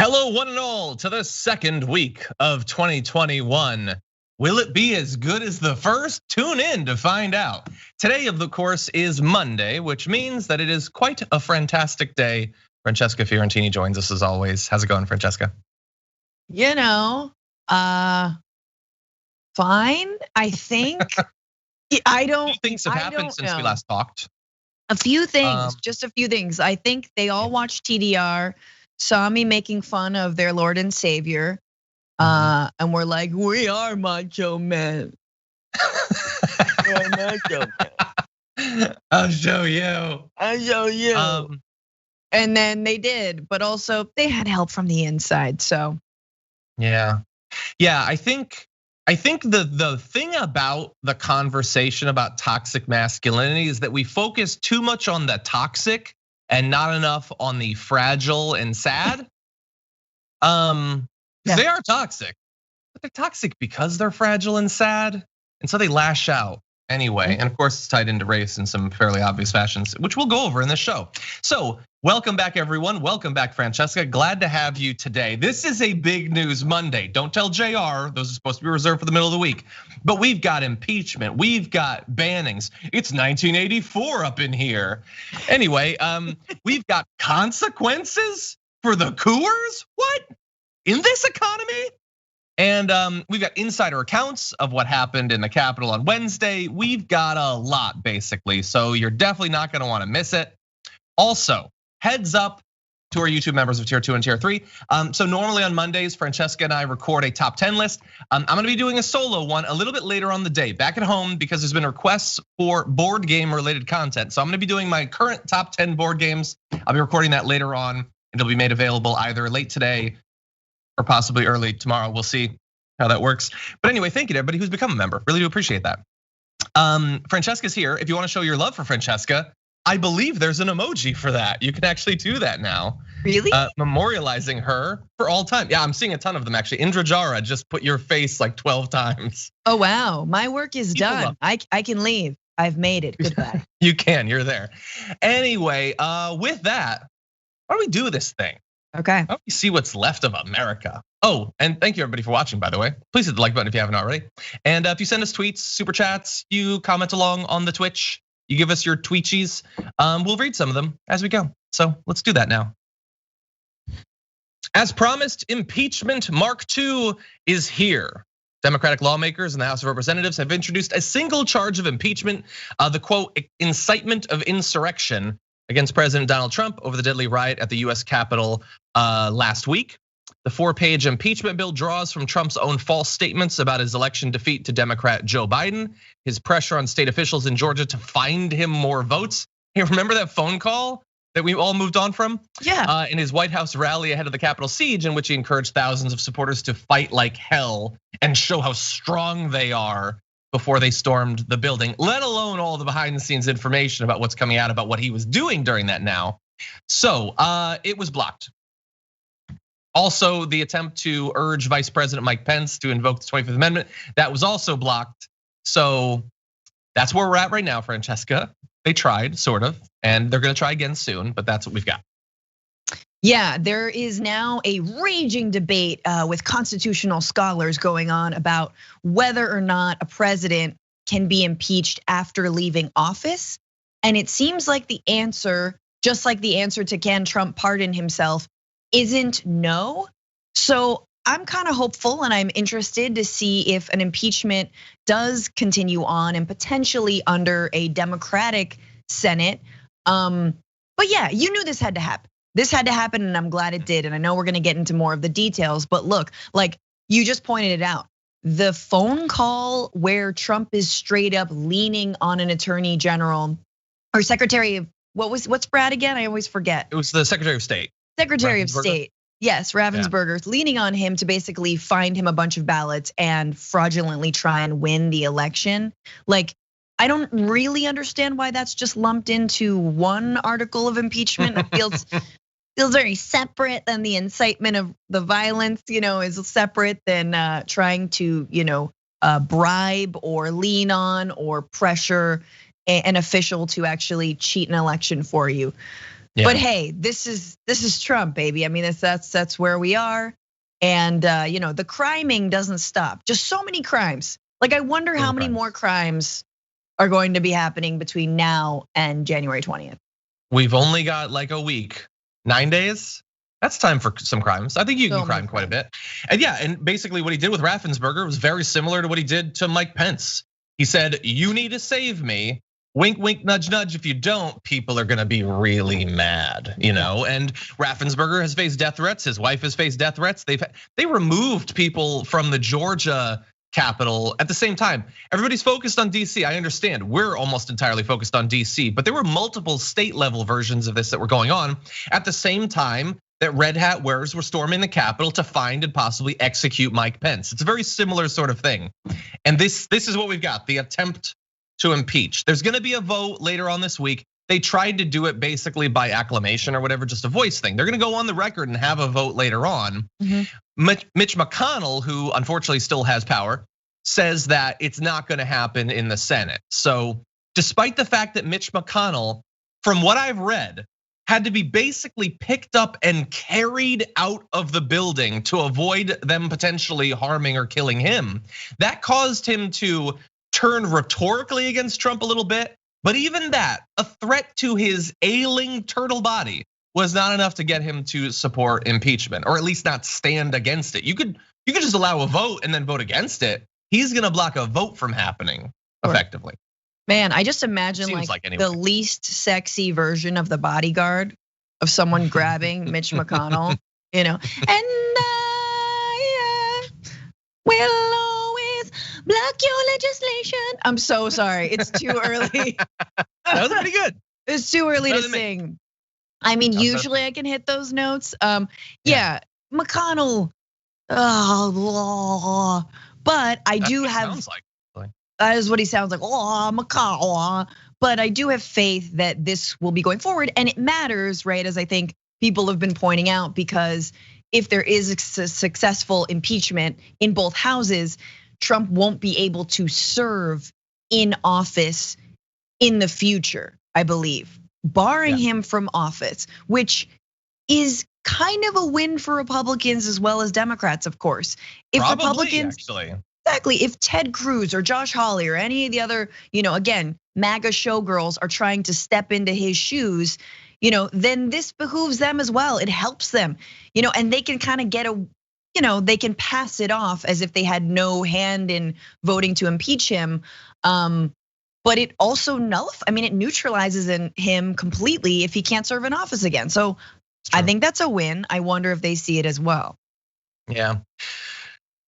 Hello, one and all, to the second week of 2021. Will it be as good as the first? Tune in to find out. Today, of course, is Monday, which means that it is quite a fantastic day. Francesca Fiorentini joins us as always. How's it going, Francesca? You know, fine. I think. I don't. A few things have happened since we last talked. A few things, just a few things. I think they all watched TDR, saw me making fun of their Lord and Savior, and we're like, we are macho men. We're macho men. I'll show you. I'll show you. And then they did, but also they had help from the inside. So, yeah. I think the thing about the conversation about toxic masculinity is that we focus too much on the toxic and not enough on the fragile and sad. They are toxic, but they're toxic because they're fragile and sad, and so they lash out anyway. And of course, it's tied into race in some fairly obvious fashions, which we'll go over in this show. So, welcome back, everyone. Welcome back, Francesca. Glad to have you today. This is a big news Monday. Don't tell JR, those are supposed to be reserved for the middle of the week. But we've got impeachment, we've got bannings. It's 1984 up in here. Anyway, we've got consequences for the Coors? What? In this economy? And we've got insider accounts of what happened in the Capitol on Wednesday. We've got a lot, basically. So you're definitely not gonna wanna miss it. Also, heads up to our YouTube members of tier 2 and tier 3. So normally on Mondays, Francesca and I record a top 10 list. I'm gonna be doing a solo one a little bit later on the day, back at home, because there's been requests for board game related content. So I'm gonna be doing my current top 10 board games. I'll be recording that later on, and it'll be made available either late today or possibly early tomorrow. We'll see how that works. But anyway, thank you to everybody who's become a member. Really do appreciate that. Francesca's here. If you wanna show your love for Francesca, I believe there's an emoji for that. You can actually do that now. Really? Memorializing her for all time. Yeah, I'm seeing a ton of them actually. Indra Jara just put your face like 12 times. Oh wow, my work is done. I can leave. I've made it. Goodbye. You can, you're there. Anyway, with that, why don't we do this thing? Okay. Why don't we see what's left of America? Oh, and thank you everybody for watching, by the way. Please hit the like button if you haven't already. And if you send us tweets, super chats, you comment along on the Twitch, you give us your tweechies, we'll read some of them as we go. So let's do that now. As promised, impeachment Mark II is here. Democratic lawmakers in the House of Representatives have introduced a single charge of impeachment, the quote, incitement of insurrection against President Donald Trump over the deadly riot at the US Capitol last week. The 4-page impeachment bill draws from Trump's own false statements about his election defeat to Democrat Joe Biden, his pressure on state officials in Georgia to find him more votes. Hey, remember that phone call that we all moved on from? Yeah. In his White House rally ahead of the Capitol siege, in which he encouraged thousands of supporters to fight like hell and show how strong they are before they stormed the building, let alone all the behind the scenes information about what's coming out about what he was doing during that now. So it was blocked. Also, the attempt to urge Vice President Mike Pence to invoke the 25th Amendment, that was also blocked. So that's where we're at right now, Francesca. They tried, sort of, and they're gonna try again soon, but that's what we've got. Yeah, there is now a raging debate with constitutional scholars going on about whether or not a president can be impeached after leaving office. And it seems like the answer, just like the answer to can Trump pardon himself, isn't no. So I'm kind of hopeful and I'm interested to see if an impeachment does continue on and potentially under a Democratic Senate. But yeah, you knew this had to happen. This had to happen and I'm glad it did. And I know we're gonna get into more of the details, but look, like you just pointed it out. The phone call where Trump is straight up leaning on an attorney general or secretary of, what's Brad again? I always forget. It was the Secretary of State. Secretary of State, yes, Ravensburger, leaning on him to basically find him a bunch of ballots and fraudulently try and win the election. Like, I don't really understand why that's just lumped into one article of impeachment. It feels very separate than the incitement of the violence, is separate than trying to, bribe or lean on or pressure an official to actually cheat an election for you. Yeah. But hey, this is Trump, baby. I mean, that's where we are. And the criming doesn't stop. Just so many crimes. Like I wonder how many more crimes are going to be happening between now and January 20th. We've only got like a week, 9 days. That's time for some crimes. I think you can crime quite a bit. And yeah, and basically what he did with Raffensperger was very similar to what he did to Mike Pence. He said, you need to save me. Wink, wink, nudge, nudge. If you don't, people are gonna be really mad, And Raffensperger has faced death threats. His wife has faced death threats. They removed people from the Georgia Capitol at the same time. Everybody's focused on DC. I understand we're almost entirely focused on DC, but there were multiple state level versions of this that were going on at the same time that red hat wearers were storming the Capitol to find and possibly execute Mike Pence. It's a very similar sort of thing. And this is what we've got, the attempt to impeach. There's gonna be a vote later on this week. They tried to do it basically by acclamation or whatever, just a voice thing. They're gonna go on the record and have a vote later on. Mitch McConnell, who unfortunately still has power, says that it's not gonna happen in the Senate. So despite the fact that Mitch McConnell, from what I've read, had to be basically picked up and carried out of the building to avoid them potentially harming or killing him, that caused him to turn rhetorically against Trump a little bit. But even that, a threat to his ailing turtle body, was not enough to get him to support impeachment, or at least not stand against it. You could just allow a vote and then vote against it. He's gonna block a vote from happening effectively. Man, I just imagine like the least sexy version of The Bodyguard, of someone grabbing Mitch McConnell, and I will always block your legislation. I'm so sorry, it's too early. That was pretty good. It's too early to sing. I mean, usually I can hit those notes. Yeah, McConnell. But I do have. Sounds like. That is what he sounds like. Oh, McConnell. But I do have faith that this will be going forward, and it matters, right? As I think people have been pointing out, because if there is a successful impeachment in both houses, Trump won't be able to serve in office in the future, I believe, barring him from office, which is kind of a win for Republicans as well as Democrats, of course. If Probably, Republicans, actually. Exactly, if Ted Cruz or Josh Hawley or any of the other, again, MAGA showgirls are trying to step into his shoes, then this behooves them as well. It helps them, and they can kind of get they can pass it off as if they had no hand in voting to impeach him. But it also it neutralizes him completely if he can't serve in office again. So I think that's a win. I wonder if they see it as well. Yeah.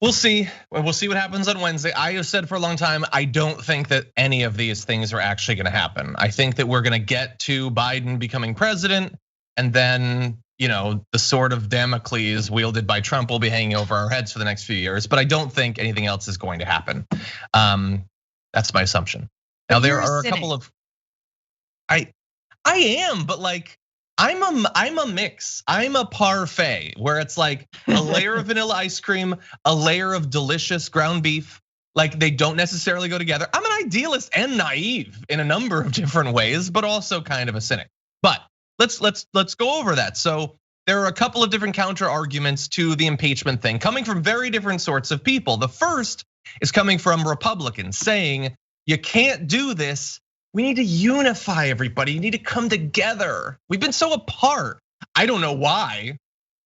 We'll see. We'll see what happens on Wednesday. I have said for a long time, I don't think that any of these things are actually gonna happen. I think that we're gonna get to Biden becoming president, and then the sword of Damocles wielded by Trump will be hanging over our heads for the next few years. But I don't think anything else is going to happen. That's my assumption. Now there are a couple of. I am, but like. I'm a mix. I'm a parfait where it's like a layer of vanilla ice cream, a layer of delicious ground beef. Like they don't necessarily go together. I'm an idealist and naive in a number of different ways, but also kind of a cynic. But let's go over that. So there are a couple of different counter arguments to the impeachment thing coming from very different sorts of people. The first is coming from Republicans saying you can't do this. We need to unify everybody. You need to come together. We've been so apart. I don't know why.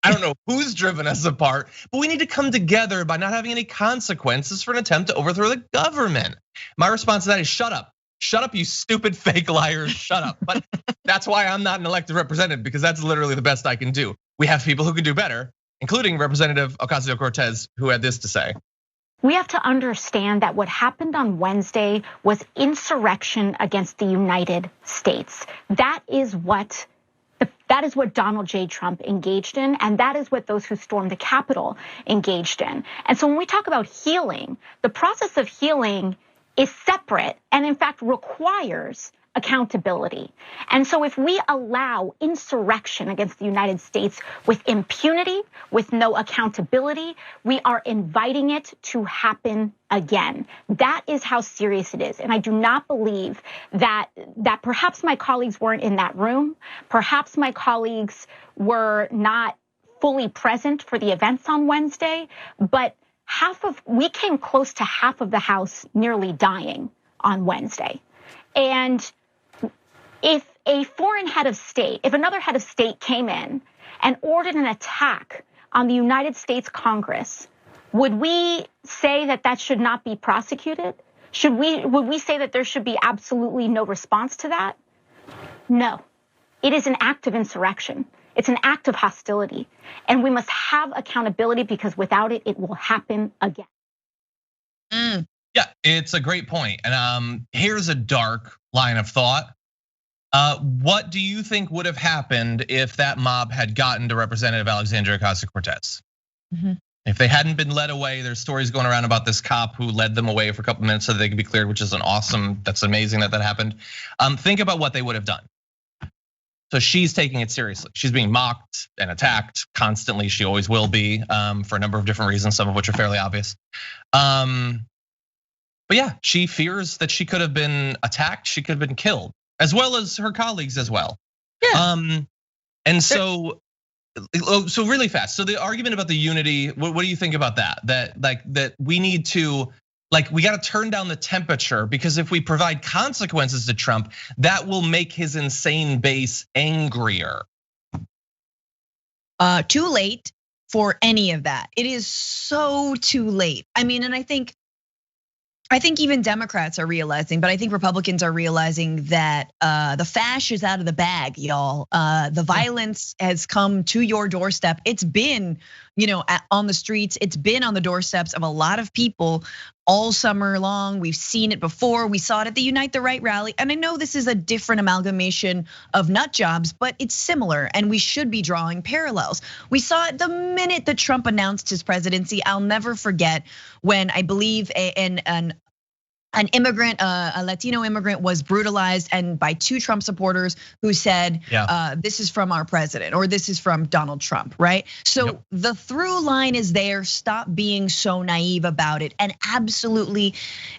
I don't know who's driven us apart, but we need to come together by not having any consequences for an attempt to overthrow the government. My response to that is shut up. Shut up, you stupid fake liars, shut up. But that's why I'm not an elected representative, because that's literally the best I can do. We have people who can do better, including Representative Ocasio-Cortez, who had this to say. We have to understand that what happened on Wednesday was insurrection against the United States. That is what Donald J. Trump engaged in, and that is what those who stormed the Capitol engaged in. And so when we talk about healing, the process of healing is separate and in fact requires accountability. And so if we allow insurrection against the United States with impunity, with no accountability, we are inviting it to happen again. That is how serious it is. And I do not believe that perhaps my colleagues weren't in that room. Perhaps my colleagues were not fully present for the events on Wednesday, but we came close to half of the House nearly dying on Wednesday. And if a foreign head of state, if another head of state came in and ordered an attack on the United States Congress, would we say that should not be prosecuted? Would we say that there should be absolutely no response to that? No. It is an act of insurrection. It's an act of hostility. And we must have accountability because without it, it will happen again. Yeah, it's a great point. And here's a dark line of thought. What do you think would have happened if that mob had gotten to Representative Alexandria Ocasio-Cortez? If they hadn't been led away, there's stories going around about this cop who led them away for a couple minutes so that they could be cleared, which is that's amazing that happened. Think about what they would have done. So she's taking it seriously. She's being mocked and attacked constantly. She always will be for a number of different reasons, some of which are fairly obvious. But yeah, she fears that she could have been attacked. She could have been killed, as well as her colleagues as well. Yeah. And so really fast. So the argument about the unity, what do you think about that? That we need to, we got to turn down the temperature because if we provide consequences to Trump, that will make his insane base angrier. Too late for any of that. It is so too late. I mean, and I think even Democrats are realizing, but I think Republicans are realizing that the fash is out of the bag, y'all. The violence has come to your doorstep. It's been, on the streets. It's been on the doorsteps of a lot of people all summer long. We've seen it before. We saw it at the Unite the Right rally. And I know this is a different amalgamation of nut jobs, but it's similar and we should be drawing parallels. We saw it the minute that Trump announced his presidency. I'll never forget when I believe an immigrant, a Latino immigrant was brutalized and by two Trump supporters who said, this is from our president or this is from Donald Trump, right? So the through line is there, stop being so naive about it. And absolutely,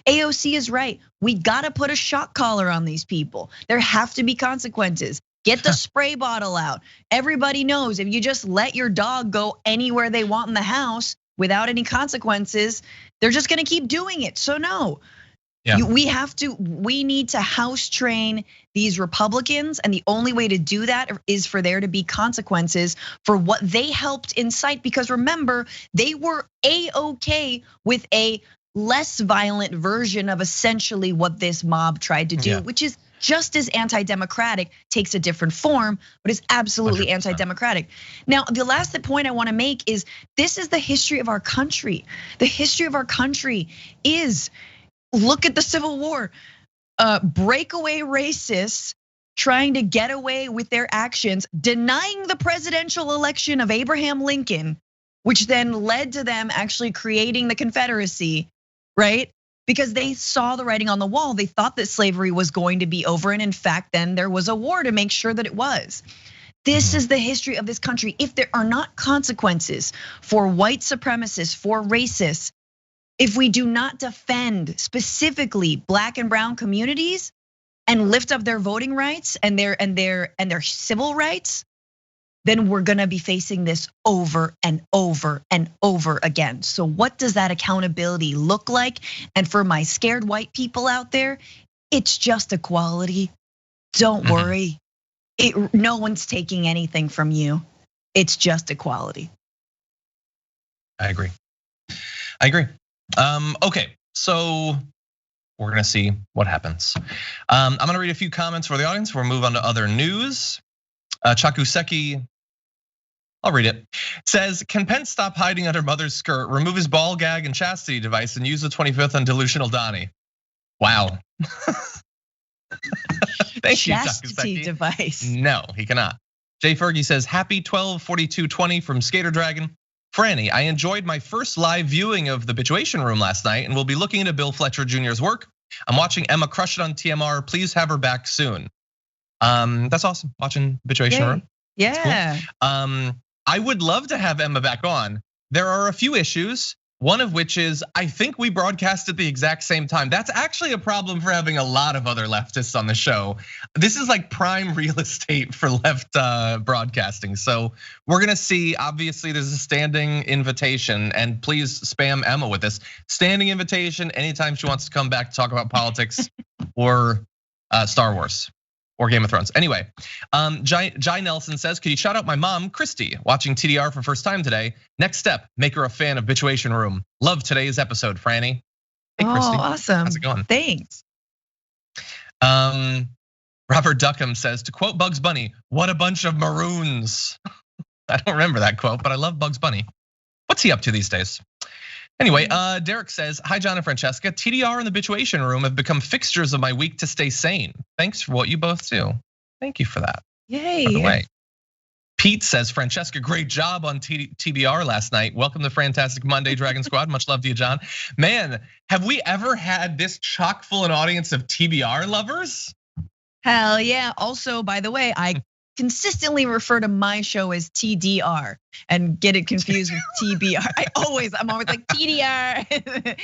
AOC is right. We gotta put a shock collar on these people. There have to be consequences. Get the spray bottle out. Everybody knows if you just let your dog go anywhere they want in the house without any consequences, they're just gonna keep doing it, so no. Yeah. We need to house train these Republicans, and the only way to do that is for there to be consequences for what they helped incite. Because remember, they were A-OK with a less violent version of essentially what this mob tried to do, which is just as anti-democratic, takes a different form, but is absolutely 100%. Anti-democratic. Now, the last point I wanna make is this is the history of our country. The history of our country is, look at the Civil War, breakaway racists trying to get away with their actions, denying the presidential election of Abraham Lincoln, which then led to them actually creating the Confederacy, right? Because they saw the writing on the wall. They thought that slavery was going to be over. And in fact, then there was a war to make sure that it was. This is the history of this country. If there are not consequences for white supremacists, for racists, if we do not defend specifically Black and brown communities and lift up their voting rights and their civil rights, then we're gonna be facing this over and over and over again. So what does that accountability look like? And for my scared white people out there, it's just equality. Don't worry. No one's taking anything from you. It's just equality. I agree. Okay, so we're gonna see what happens. I'm gonna read a few comments for the audience. We'll move on to other news. Chakuseki, I'll read it. It says, can Pence stop hiding under mother's skirt, remove his ball gag and chastity device, and use the 25th on delusional Donnie? Wow. Thank you, Chakuseki. Chastity device. No, he cannot. Jay Fergie says, happy 12/42/20 from Skater Dragon. Franny, I enjoyed my first live viewing of the Bitchuation Room last night and will be looking into Bill Fletcher Jr.'s work. I'm watching Emma crush it on TMR. Please have her back soon. That's awesome. Watching Bitchuation Room. Yeah. Cool. I would love to have Emma back on. There are a few issues. One of which is, I think we broadcast at the exact same time. That's actually a problem for having a lot of other leftists on the show. This is like prime real estate for left broadcasting. So we're gonna see, obviously there's a standing invitation, and please spam Emma with this. Standing invitation anytime she wants to come back to talk about politics or Star Wars. Or Game of Thrones. Anyway, Jai Nelson says, "Could you shout out my mom, Christy, watching TDR for first time today? Next step, make her a fan of Bitchuation Room. Love today's episode, Franny." Hey, Christy. Awesome. How's it going? Thanks. Robert Duckham says, to quote Bugs Bunny, "What a bunch of maroons." I don't remember that quote, but I love Bugs Bunny. What's he up to these days? Anyway, Derek says, "Hi, John and Francesca. TDR and the Bitchuation Room have become fixtures of my week to stay sane. Thanks for what you both do." Thank you for that. Yay. By the way, Pete says, "Francesca, great job on TBR last night. Welcome to Fantastic Monday, Dragon Squad. Much love to you, John." Man, have we ever had this chock full an audience of TBR lovers? Hell yeah. Also, by the way, I consistently refer to my show as TDR and get it confused with TBR. I'm always like TDR.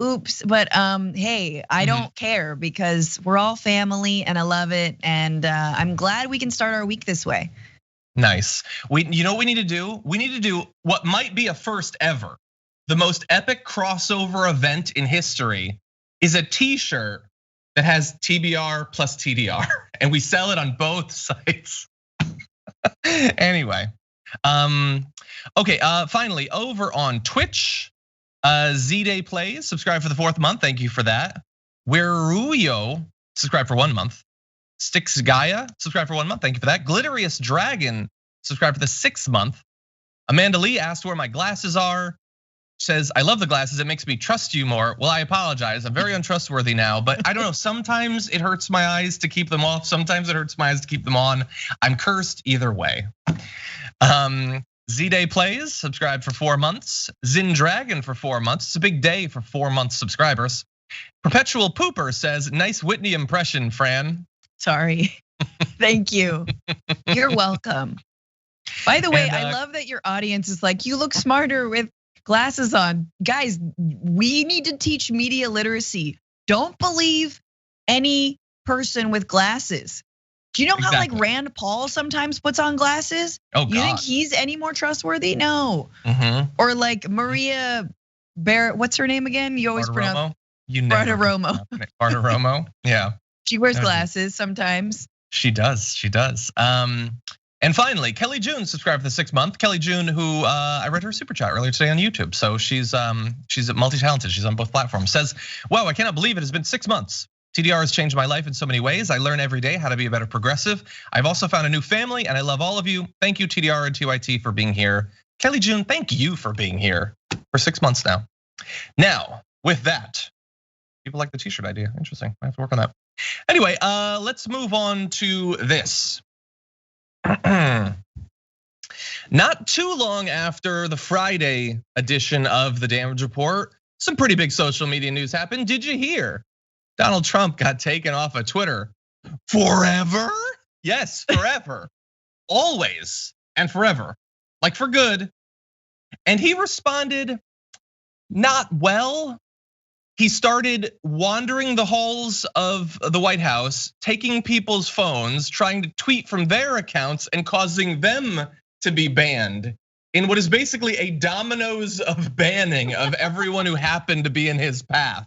Oops, but hey, I don't care because we're all family and I love it, and I'm glad we can start our week this way. Nice. You know what we need to do? We need to do what might be a first ever. The most epic crossover event in history is a T-shirt that has TBR plus TDR, and we sell it on both sites. Anyway, okay. Finally, over on Twitch, Z-Day Plays, subscribe for the 4th month. Thank you for that. Weruyo, subscribe for 1 month. Styx Gaia, subscribe for 1 month. Thank you for that. Glitterious Dragon, subscribe for the 6th month. Amanda Lee asked where my glasses are. Says, "I love the glasses. It makes me trust you more." Well, I apologize. I'm very untrustworthy now, but I don't know. Sometimes it hurts my eyes to keep them off. Sometimes it hurts my eyes to keep them on. I'm cursed either way. Z-Day Plays, subscribe for 4 months. Zin Dragon for 4 months. It's a big day for 4-month subscribers. Perpetual Pooper says, "Nice Whitney impression, Fran." Sorry. Thank you. You're welcome. By the way, I love that your audience is like, "You look smarter with glasses on." Guys, we need to teach media literacy. Don't believe any person with glasses. Do you know how like Rand Paul sometimes puts on glasses? Oh, God. You think he's any more trustworthy? No. Or like Maria Barrett, what's her name again? You always pronounce Bartiromo. Bartiromo, yeah. She wears glasses sometimes. She does. And finally, Kelly June subscribed for the 6th month. Kelly June, who I read her super chat earlier today on YouTube. So she's multi-talented. She's on both platforms. Says, "Wow, I cannot believe it has been 6 months. TDR has changed my life in so many ways. I learn every day how to be a better progressive. I've also found a new family, and I love all of you. Thank you, TDR and TYT, for being here." Kelly June, thank you for being here for 6 months now. Now, with that, people like the T-shirt idea. Interesting. I have to work on that. Anyway, let's move on to this. Not too long after the Friday edition of the Damage Report, some pretty big social media news happened. Did you hear? Donald Trump got taken off of Twitter forever? Yes, forever. Always and forever. Like for good. And he responded not well. He started wandering the halls of the White House, taking people's phones, trying to tweet from their accounts and causing them to be banned in what is basically a dominoes of banning of everyone who happened to be in his path.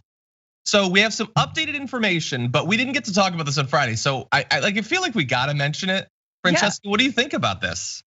So we have some updated information, but we didn't get to talk about this on Friday. So I feel like we gotta mention it. Francesca, what do you think about this?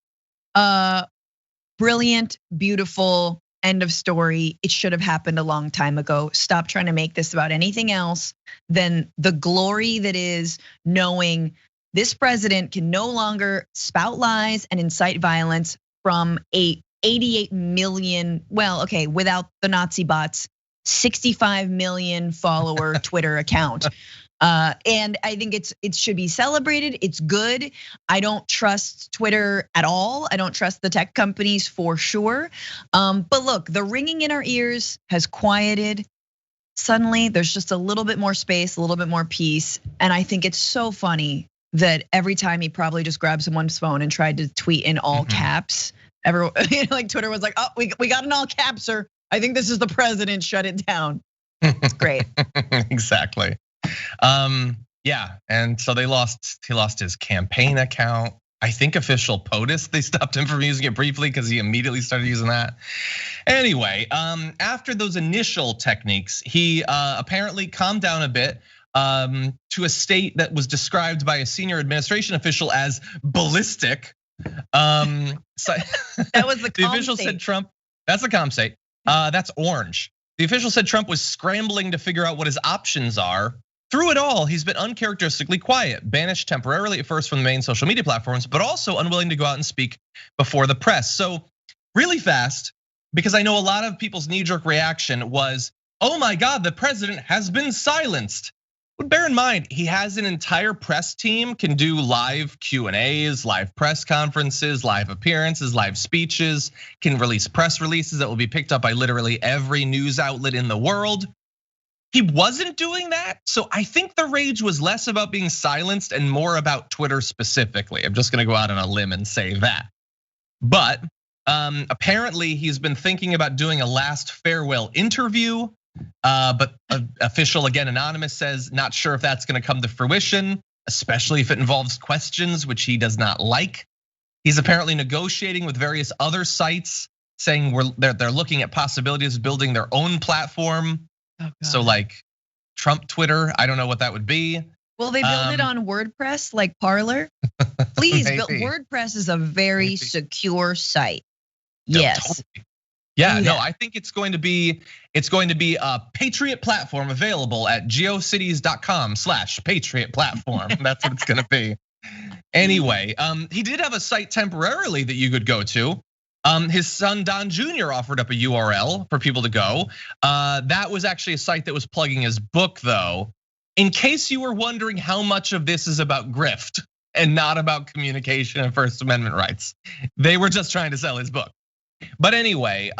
Brilliant, beautiful. End of story. It should have happened a long time ago. Stop trying to make this about anything else than the glory that is knowing this president can no longer spout lies and incite violence from a 88 million, well, okay, without the Nazi bots, 65 million follower Twitter account. And I think it should be celebrated. It's good. I don't trust Twitter at all. I don't trust the tech companies for sure. But look, the ringing in our ears has quieted. suddenly there's just a little bit more space, a little bit more peace. And I think it's so funny that every time he probably just grabbed someone's phone and tried to tweet in all caps, everyone, like Twitter was like, oh, we got an all caps, sir. I think this is the president, shut it down. It's great. Exactly. Yeah, and so he lost his campaign account. I think official POTUS, they stopped him from using it briefly because he immediately started using that. Anyway, after those initial techniques, he apparently calmed down a bit to a state that was described by a senior administration official as ballistic. So that was the official said Trump, that's the calm state. That's orange. The official said Trump was scrambling to figure out what his options are. Through it all, he's been uncharacteristically quiet, banished temporarily at first from the main social media platforms, but also unwilling to go out and speak before the press. So really fast, because I know a lot of people's knee-jerk reaction was, oh my God, the president has been silenced. But bear in mind, he has an entire press team, can do live Q&As, live press conferences, live appearances, live speeches, can release press releases that will be picked up by literally every news outlet in the world. He wasn't doing that, so I think the rage was less about being silenced and more about Twitter specifically. I'm just gonna go out on a limb and say that. But apparently he's been thinking about doing a last farewell interview. But an official, again, anonymous, says not sure if that's gonna come to fruition, especially if it involves questions, which he does not like. He's apparently negotiating with various other sites, saying they're looking at possibilities of building their own platform. Oh, so like Trump Twitter, I don't know what that would be. Will they build it on WordPress like Parler? Please, WordPress is a very secure site. Yes. Totally. Yeah, no, I think it's going to be a Patriot platform available at geocities.com/Patriot platform. That's what it's gonna be. Anyway, he did have a site temporarily that you could go to. His son Don Jr. offered up a URL for people to go. That was actually a site that was plugging his book, though. In case you were wondering how much of this is about grift and not about communication and First Amendment rights, they were just trying to sell his book. But anyway,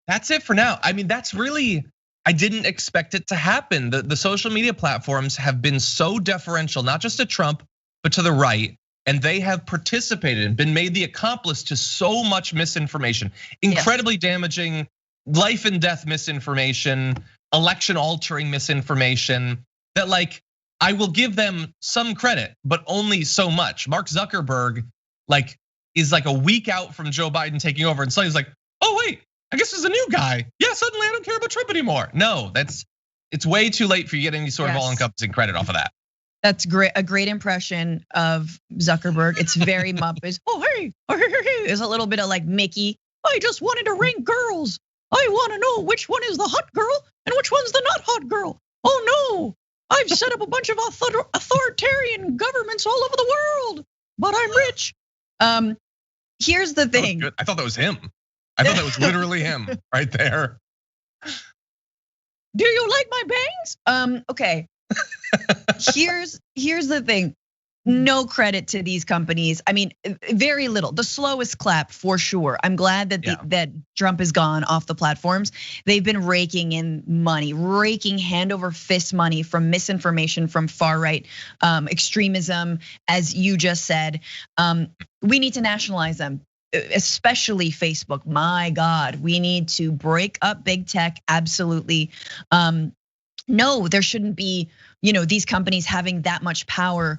that's it for now. I mean, that's really, I didn't expect it to happen. The social media platforms have been so deferential, not just to Trump, but to the right. And they have participated and been made the accomplice to so much misinformation, incredibly damaging, life and death misinformation, election altering misinformation, that like, I will give them some credit, but only so much. Mark Zuckerberg is like a week out from Joe Biden taking over, and so he's like, oh wait, I guess there's a new guy. Yeah, suddenly I don't care about Trump anymore. No, it's way too late for you to get any sort of all-encompassing credit off of that. That's great. A great impression of Zuckerberg. It's very Muppets. Oh, hey, there's a little bit of like Mickey. I just wanted to rank girls. I want to know which one is the hot girl and which one's the not hot girl. Oh no, I've set up a bunch of authoritarian governments all over the world, but I'm rich. Here's the thing. I thought that was him. I thought that was literally him right there. Do you like my bangs? Okay. Here's the thing. No credit to these companies. I mean, very little. The slowest clap for sure. I'm glad that that Trump is gone off the platforms. They've been raking in money, raking hand over fist money from misinformation, from far right extremism, as you just said. We need to nationalize them, especially Facebook. My God, we need to break up big tech. Absolutely. No, there shouldn't be, these companies having that much power,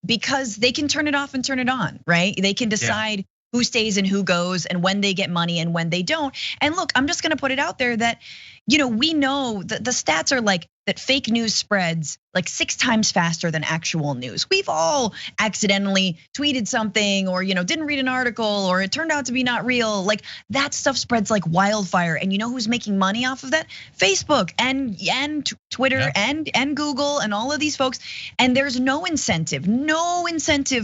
because they can turn it off and turn it on, right? They can decide who stays and who goes and when they get money and when they don't. And look, I'm just gonna put it out there that, we know that the stats are like that fake news spreads like 6 times faster than actual news. We've all accidentally tweeted something or didn't read an article or it turned out to be not real. Like that stuff spreads like wildfire. And you know who's making money off of that? Facebook and Twitter and Google and all of these folks. And there's no incentive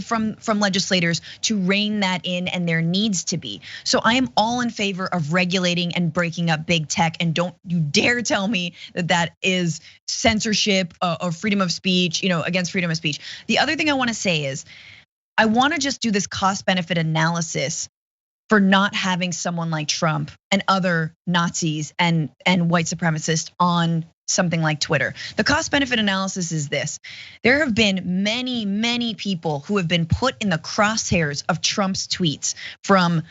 from legislators to rein that in, and there needs to be. So I am all in favor of regulating and breaking up big tech, and don't you dare tell me that is censorship or freedom of speech, against freedom of speech. The other thing I want to say is I want to just do this cost benefit analysis for not having someone like Trump and other Nazis and white supremacists on something like Twitter. The cost benefit analysis is this. There have been many people who have been put in the crosshairs of Trump's tweets from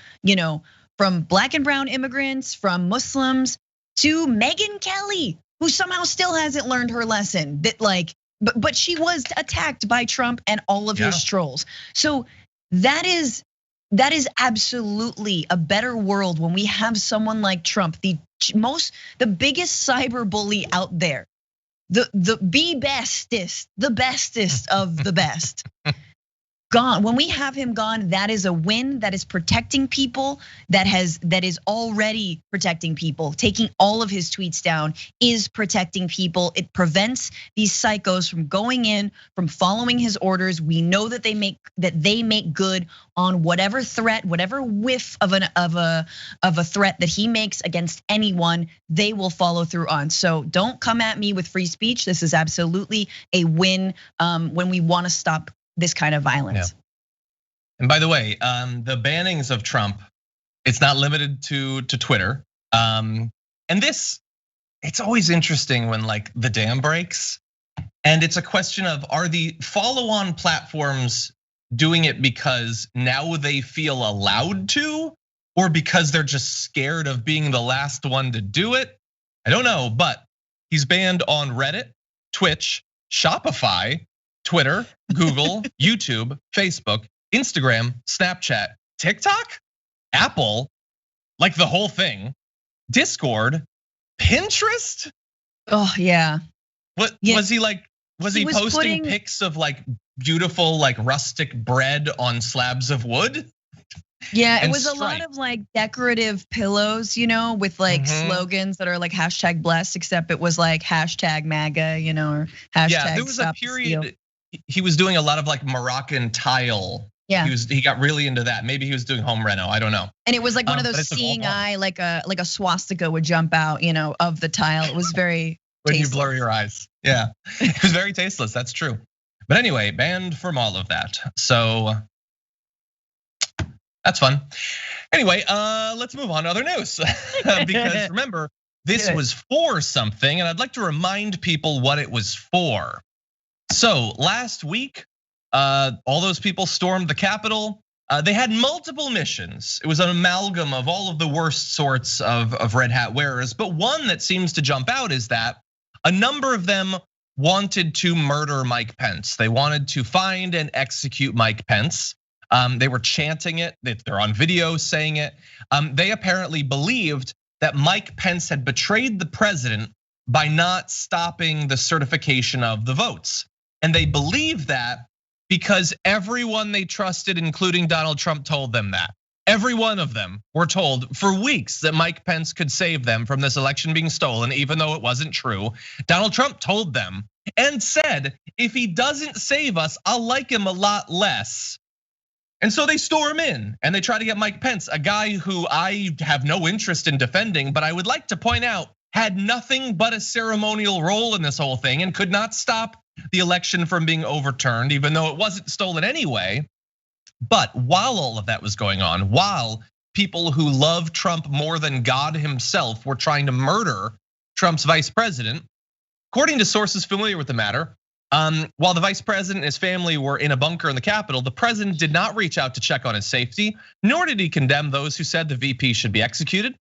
black and brown immigrants, from Muslims to Megyn Kelly, who somehow still hasn't learned her lesson. But she was attacked by Trump and all of his trolls. So that is absolutely a better world when we have someone like Trump, the biggest cyber bully out there, the bestest of the best. Gone. When we have him gone, that is a win. That is protecting people. That is already protecting people. Taking all of his tweets down is protecting people. It prevents these psychos from going in, from following his orders. We know that they make good on whatever threat, whatever whiff of a threat that he makes against anyone, they will follow through on. So don't come at me with free speech. This is absolutely a win when we want to stop this kind of violence. Yeah. And by the way, the bannings of Trump, it's not limited to Twitter. And this, it's always interesting when like the dam breaks. And it's a question of, are the follow-on platforms doing it because now they feel allowed to, or because they're just scared of being the last one to do it? I don't know, but he's banned on Reddit, Twitch, Shopify, Twitter, Google, YouTube, Facebook, Instagram, Snapchat, TikTok, Apple, like the whole thing, Discord, Pinterest. Oh yeah. What was he like? Was he posting pics of like beautiful, like rustic bread on slabs of wood? Yeah, it was a lot of like decorative pillows, with like slogans that are like hashtag blessed, except it was like hashtag MAGA, or hashtag. Yeah, there was a period. He was doing a lot of like Moroccan tile. Yeah, he got really into that. Maybe he was doing home reno. I don't know. And it was like one of those seeing eye, like a swastika would jump out, of the tile. It was very when tasteless. You blur your eyes. Yeah, it was very tasteless. That's true. But anyway, banned from all of that. So that's fun. Anyway, let's move on to other news because remember, this was for something, and I'd like to remind people what it was for. So last week, all those people stormed the Capitol. They had multiple missions. It was an amalgam of all of the worst sorts of red hat wearers. But one that seems to jump out is that a number of them wanted to murder Mike Pence. They wanted to find and execute Mike Pence. They were chanting it. They're on video saying it. They apparently believed that Mike Pence had betrayed the president by not stopping the certification of the votes. And they believe that because everyone they trusted, including Donald Trump, told them that. Every one of them were told for weeks that Mike Pence could save them from this election being stolen, even though it wasn't true. Donald Trump told them and said, if he doesn't save us, I'll like him a lot less. And so they storm in and they try to get Mike Pence, a guy who I have no interest in defending, but I would like to point out had nothing but a ceremonial role in this whole thing and could not stop the election from being overturned, even though it wasn't stolen anyway. But while all of that was going on, while people who love Trump more than God himself were trying to murder Trump's vice president, according to sources familiar with the matter, while the vice president and his family were in a bunker in the Capitol, the president did not reach out to check on his safety, nor did he condemn those who said the VP should be executed.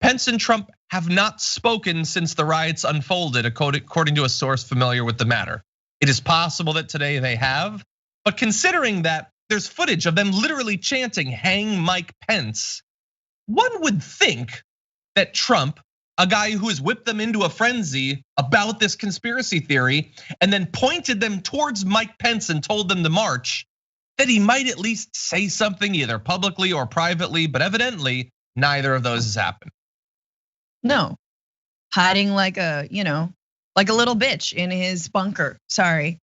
Pence and Trump have not spoken since the riots unfolded, according to a source familiar with the matter. It is possible that today they have, but considering that there's footage of them literally chanting, hang Mike Pence, one would think that Trump, a guy who has whipped them into a frenzy about this conspiracy theory and then pointed them towards Mike Pence and told them to march, that he might at least say something either publicly or privately, but evidently neither of those has happened. No, hiding like a little bitch in his bunker. Sorry,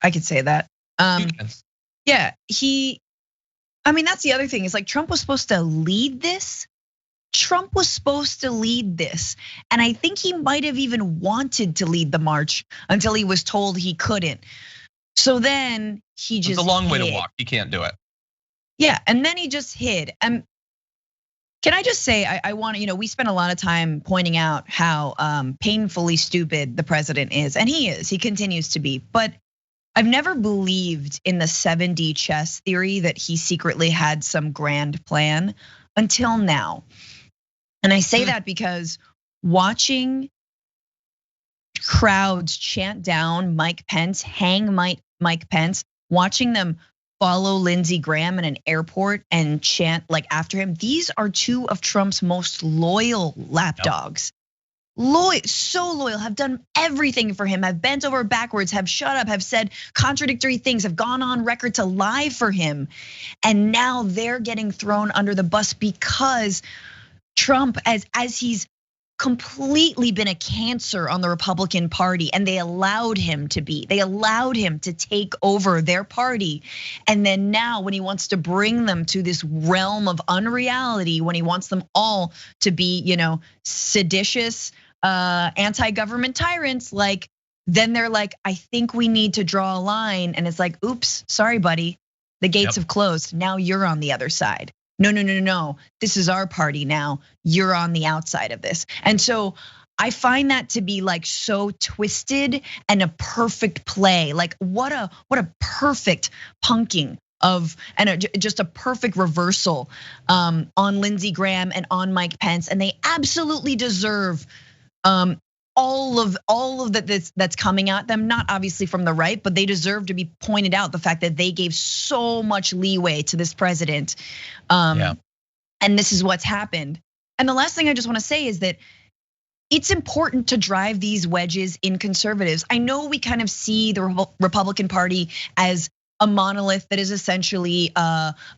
I could say that. Yeah, that's the other thing is like Trump was supposed to lead this. Trump was supposed to lead this. And I think he might have even wanted to lead the march until he was told he couldn't. So then he just It's a long way to walk. He can't do it. Yeah, and then he just hid. And Can I just say, I want to, we spent a lot of time pointing out how painfully stupid the president is, and he continues to be. But I've never believed in the 7D chess theory that he secretly had some grand plan until now. And I say that because watching crowds chant down Mike Pence, hang Mike Pence, watching them follow Lindsey Graham in an airport and chant like after him. These are two of Trump's most loyal lapdogs. Loyal, so loyal, have done everything for him, have bent over backwards, have shut up, have said contradictory things, have gone on record to lie for him. And now they're getting thrown under the bus because Trump, as he's completely been a cancer on the Republican Party, and they allowed him to be. They allowed him to take over their party. And then now when he wants to bring them to this realm of unreality, when he wants them all to be, seditious, anti-government tyrants, like, then they're like, I think we need to draw a line. And it's like, oops, sorry, buddy. The gates have closed. Now you're on the other side. No. This is our party now. You're on the outside of this. And so I find that to be like so twisted and a perfect play. Like what a perfect punking of, and just a perfect reversal on Lindsey Graham and on Mike Pence. And they absolutely deserve all of that's coming at them, not obviously from the right, but they deserve to be pointed out, the fact that they gave so much leeway to this president. And this is what's happened. And the last thing I just want to say is that it's important to drive these wedges in conservatives. I know we kind of see the Republican Party as a monolith that is essentially,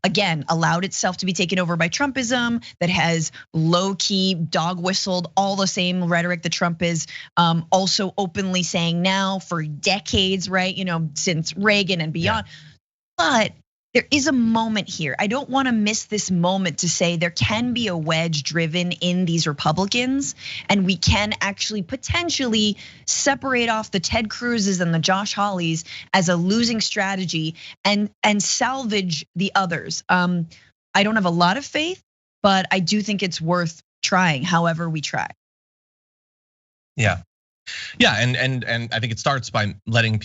again, allowed itself to be taken over by Trumpism, that has low-key dog whistled all the same rhetoric that Trump is also openly saying now for decades, right? Since Reagan and beyond. But there is a moment here. I don't want to miss this moment to say there can be a wedge driven in these Republicans, and we can actually potentially separate off the Ted Cruz's and the Josh Hawleys as a losing strategy and salvage the others. I don't have a lot of faith, but I do think it's worth trying, however we try. Yeah, and I think it starts by letting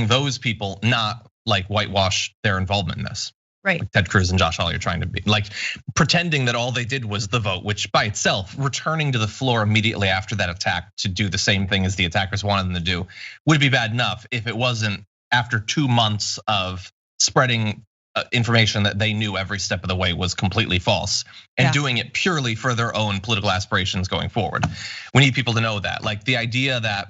those people not like whitewash their involvement in this. Right. Like Ted Cruz and Josh Hawley are trying to be like pretending that all they did was the vote, which by itself, returning to the floor immediately after that attack to do the same thing as the attackers wanted them to do would be bad enough if it wasn't after 2 months of spreading information that they knew every step of the way was completely false and doing it purely for their own political aspirations going forward. We need people to know that. Like the idea that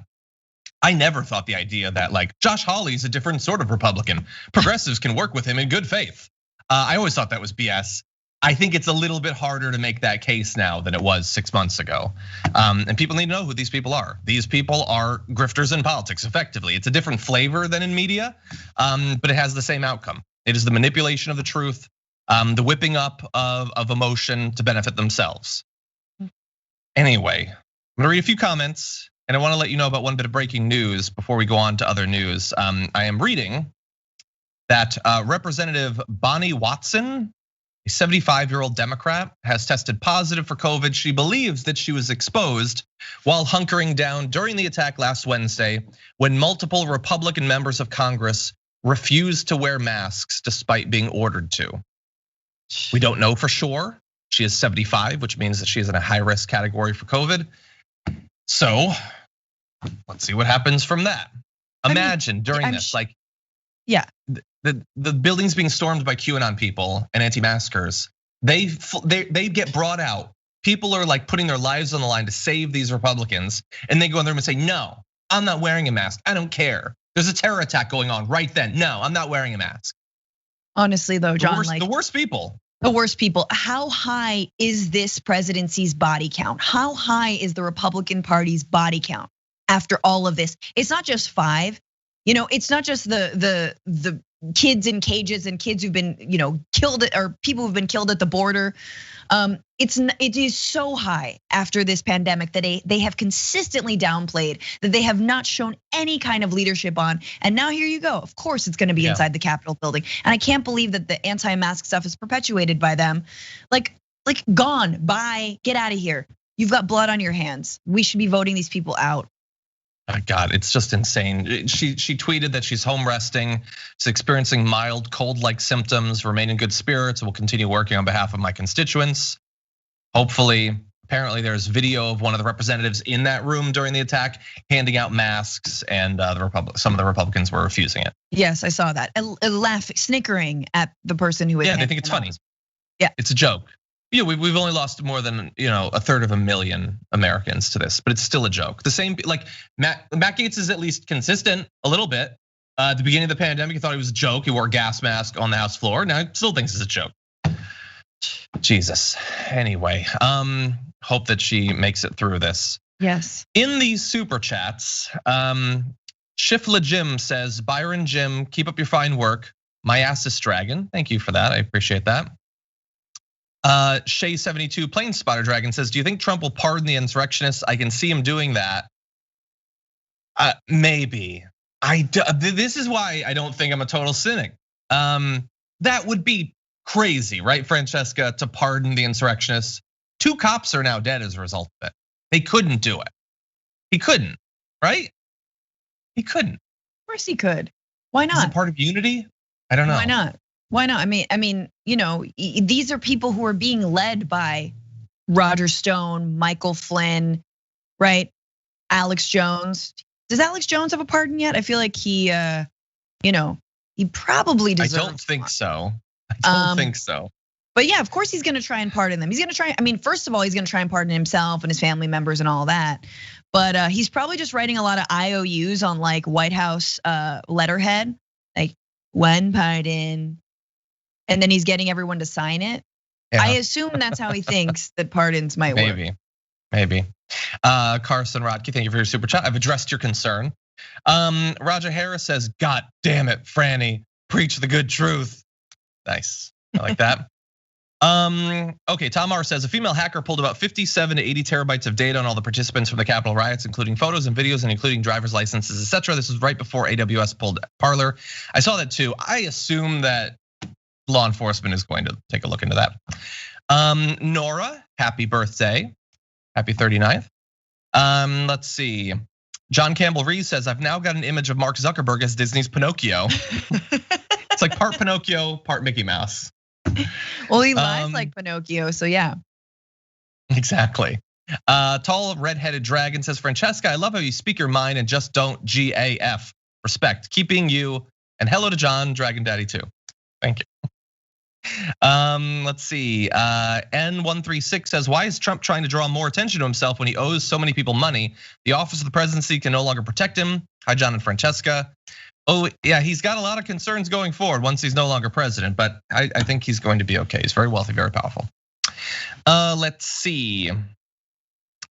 I never thought the idea that like Josh Hawley's a different sort of Republican. Progressives can work with him in good faith. I always thought that was BS. I think it's a little bit harder to make that case now than it was 6 months ago. And people need to know who these people are. These people are grifters in politics, effectively. It's a different flavor than in media, but it has the same outcome. It is the manipulation of the truth, the whipping up of emotion to benefit themselves. Anyway, I'm gonna read a few comments. And I want to let you know about one bit of breaking news before we go on to other news. I am reading that Representative Bonnie Watson, a 75-year-old Democrat, has tested positive for COVID. She believes that she was exposed while hunkering down during the attack last Wednesday when multiple Republican members of Congress refused to wear masks despite being ordered to. We don't know for sure. She is 75, which means that she is in a high-risk category for COVID. So let's see what happens from that. Imagine during this, like, the building's being stormed by QAnon people and anti-maskers. They get brought out. People are like putting their lives on the line to save these Republicans, and they go in there and say, "No, I'm not wearing a mask. I don't care. There's a terror attack going on right then. No, I'm not wearing a mask." Honestly, though, John, the worst people. The worst people. How high is this presidency's body count? How high is the Republican Party's body count after all of this? It's not just 5. It's not just the kids in cages and kids who've been, killed or people who've been killed at the border. It is so high after this pandemic that they have consistently downplayed, that they have not shown any kind of leadership on. And now here you go. Of course, it's going to be inside the Capitol building. And I can't believe that the anti-mask stuff is perpetuated by them. Like gone, bye, get out of here. You've got blood on your hands. We should be voting these people out. My God, it's just insane. She tweeted that she's home resting, she's experiencing mild cold-like symptoms, remain in good spirits, and will continue working on behalf of my constituents. Hopefully, apparently there's video of one of the representatives in that room during the attack handing out masks, and some of the Republicans were refusing it. Yes, I saw that. Laughing, snickering at the person who was. Yeah, they think it's funny. Yeah, it's a joke. Yeah, we've only lost more than 1/3 Americans to this, but it's still a joke. The same, like Matt Gaetz is at least consistent a little bit. At the beginning of the pandemic, he thought it was a joke. He wore a gas mask on the House floor. Now he still thinks it's a joke. Jesus. Anyway, hope that she makes it through this. Yes. In these super chats, Shifla Jim says, Byron Jim, keep up your fine work. My ass is dragon. Thank you for that. I appreciate that. Shay 72 Plane Spotter Dragon says, do you think Trump will pardon the insurrectionists? I can see him doing that. Maybe. This is why I don't think I'm a total cynic. That would be crazy, right, Francesca, to pardon the insurrectionists. 2 cops are now dead as a result of it. They couldn't do it. He couldn't, right? He couldn't. Of course he could. Why not? Is it part of unity? I don't know. Why not? Why not? I mean, these are people who are being led by Roger Stone, Michael Flynn, right? Alex Jones. Does Alex Jones have a pardon yet? I feel like he probably deserves. I don't think so. I don't think so. But yeah, of course he's going to try and pardon them. He's going to try. I mean, first of all, he's going to try and pardon himself and his family members and all that. But he's probably just writing a lot of IOUs on like White House letterhead, like one pardon. And then he's getting everyone to sign it. Yeah. I assume that's how he thinks that pardons might work. Maybe. Carson Rodke, thank you for your super chat. I've addressed your concern. Roger Harris says, God damn it, Franny, preach the good truth. Nice, I like that. Okay, Tom R says a female hacker pulled about 57 to 80 terabytes of data on all the participants from the Capitol riots, including photos and videos and including driver's licenses, etc. This was right before AWS pulled Parler. I saw that too. I assume that law enforcement is going to take a look into that. Nora, happy birthday. Happy 39th. Let's see. John Campbell Rees says, I've now got an image of Mark Zuckerberg as Disney's Pinocchio. It's like part Pinocchio, part Mickey Mouse. Well, he lies like Pinocchio, so yeah. Exactly. Tall redheaded dragon says, Francesca, I love how you speak your mind and just don't GAF. Respect, keeping you. And hello to John, Dragon Daddy too. Thank you. Let's see. N136 says, why is Trump trying to draw more attention to himself when he owes so many people money? The office of the presidency can no longer protect him. Hi, John and Francesca. Oh, yeah, he's got a lot of concerns going forward once he's no longer president, but I think he's going to be okay. He's very wealthy, very powerful. Let's see.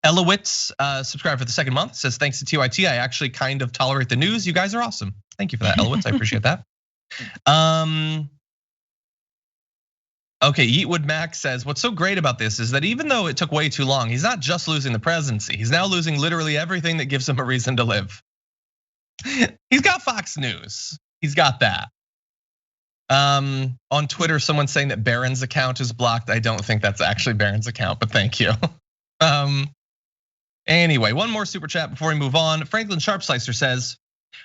Elowitz subscribed for the 2nd month, says, thanks to TYT, I actually kind of tolerate the news. You guys are awesome. Thank you for that, Elowitz, I appreciate that. Okay, Yeatwood Mac says, what's so great about this is that even though it took way too long, he's not just losing the presidency, he's now losing literally everything that gives him a reason to live. He's got Fox News, he's got that. On Twitter, someone's saying that Barron's account is blocked. I don't think that's actually Barron's account, but thank you. Anyway, one more super chat before we move on. Franklin Sharpslicer says,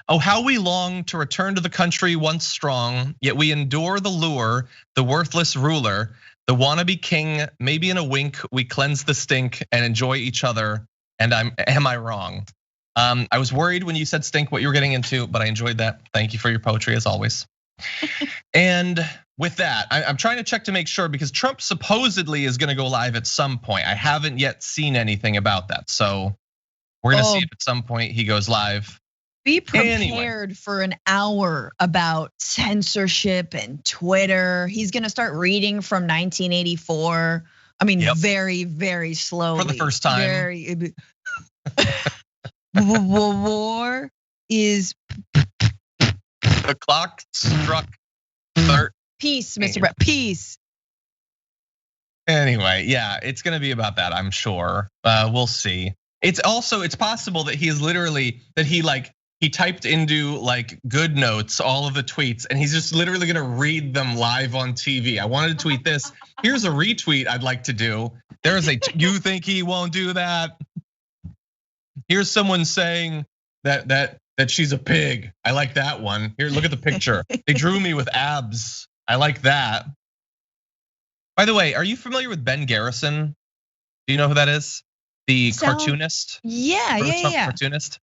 oh, how we long to return to the country once strong, yet we endure the lure, the worthless ruler, the wannabe king, maybe in a wink, we cleanse the stink and enjoy each other, and am I wrong? I was worried when you said stink what you were getting into, but I enjoyed that. Thank you for your poetry as always. And with that, I'm trying to check to make sure because Trump supposedly is gonna go live at some point. I haven't yet seen anything about that. So we're gonna see if at some point he goes live. Be prepared for an hour about censorship and Twitter. He's gonna start reading from 1984. I mean, very, very slowly. For the first time. Very. War is. The clock struck 13. Peace, Mr. Brett. Peace. Anyway, yeah, it's gonna be about that, I'm sure. We'll see. It's possible that he is literally, that he typed into like good notes all of the tweets, and he's just literally gonna read them live on TV. I wanted to tweet this. Here's a retweet I'd like to do. There's you think he won't do that? Here's someone saying that she's a pig. I like that one. Here, look at the picture. They drew me with abs. I like that. By the way, are you familiar with Ben Garrison? Do you know who that is? The cartoonist? Yeah. Cartoonist.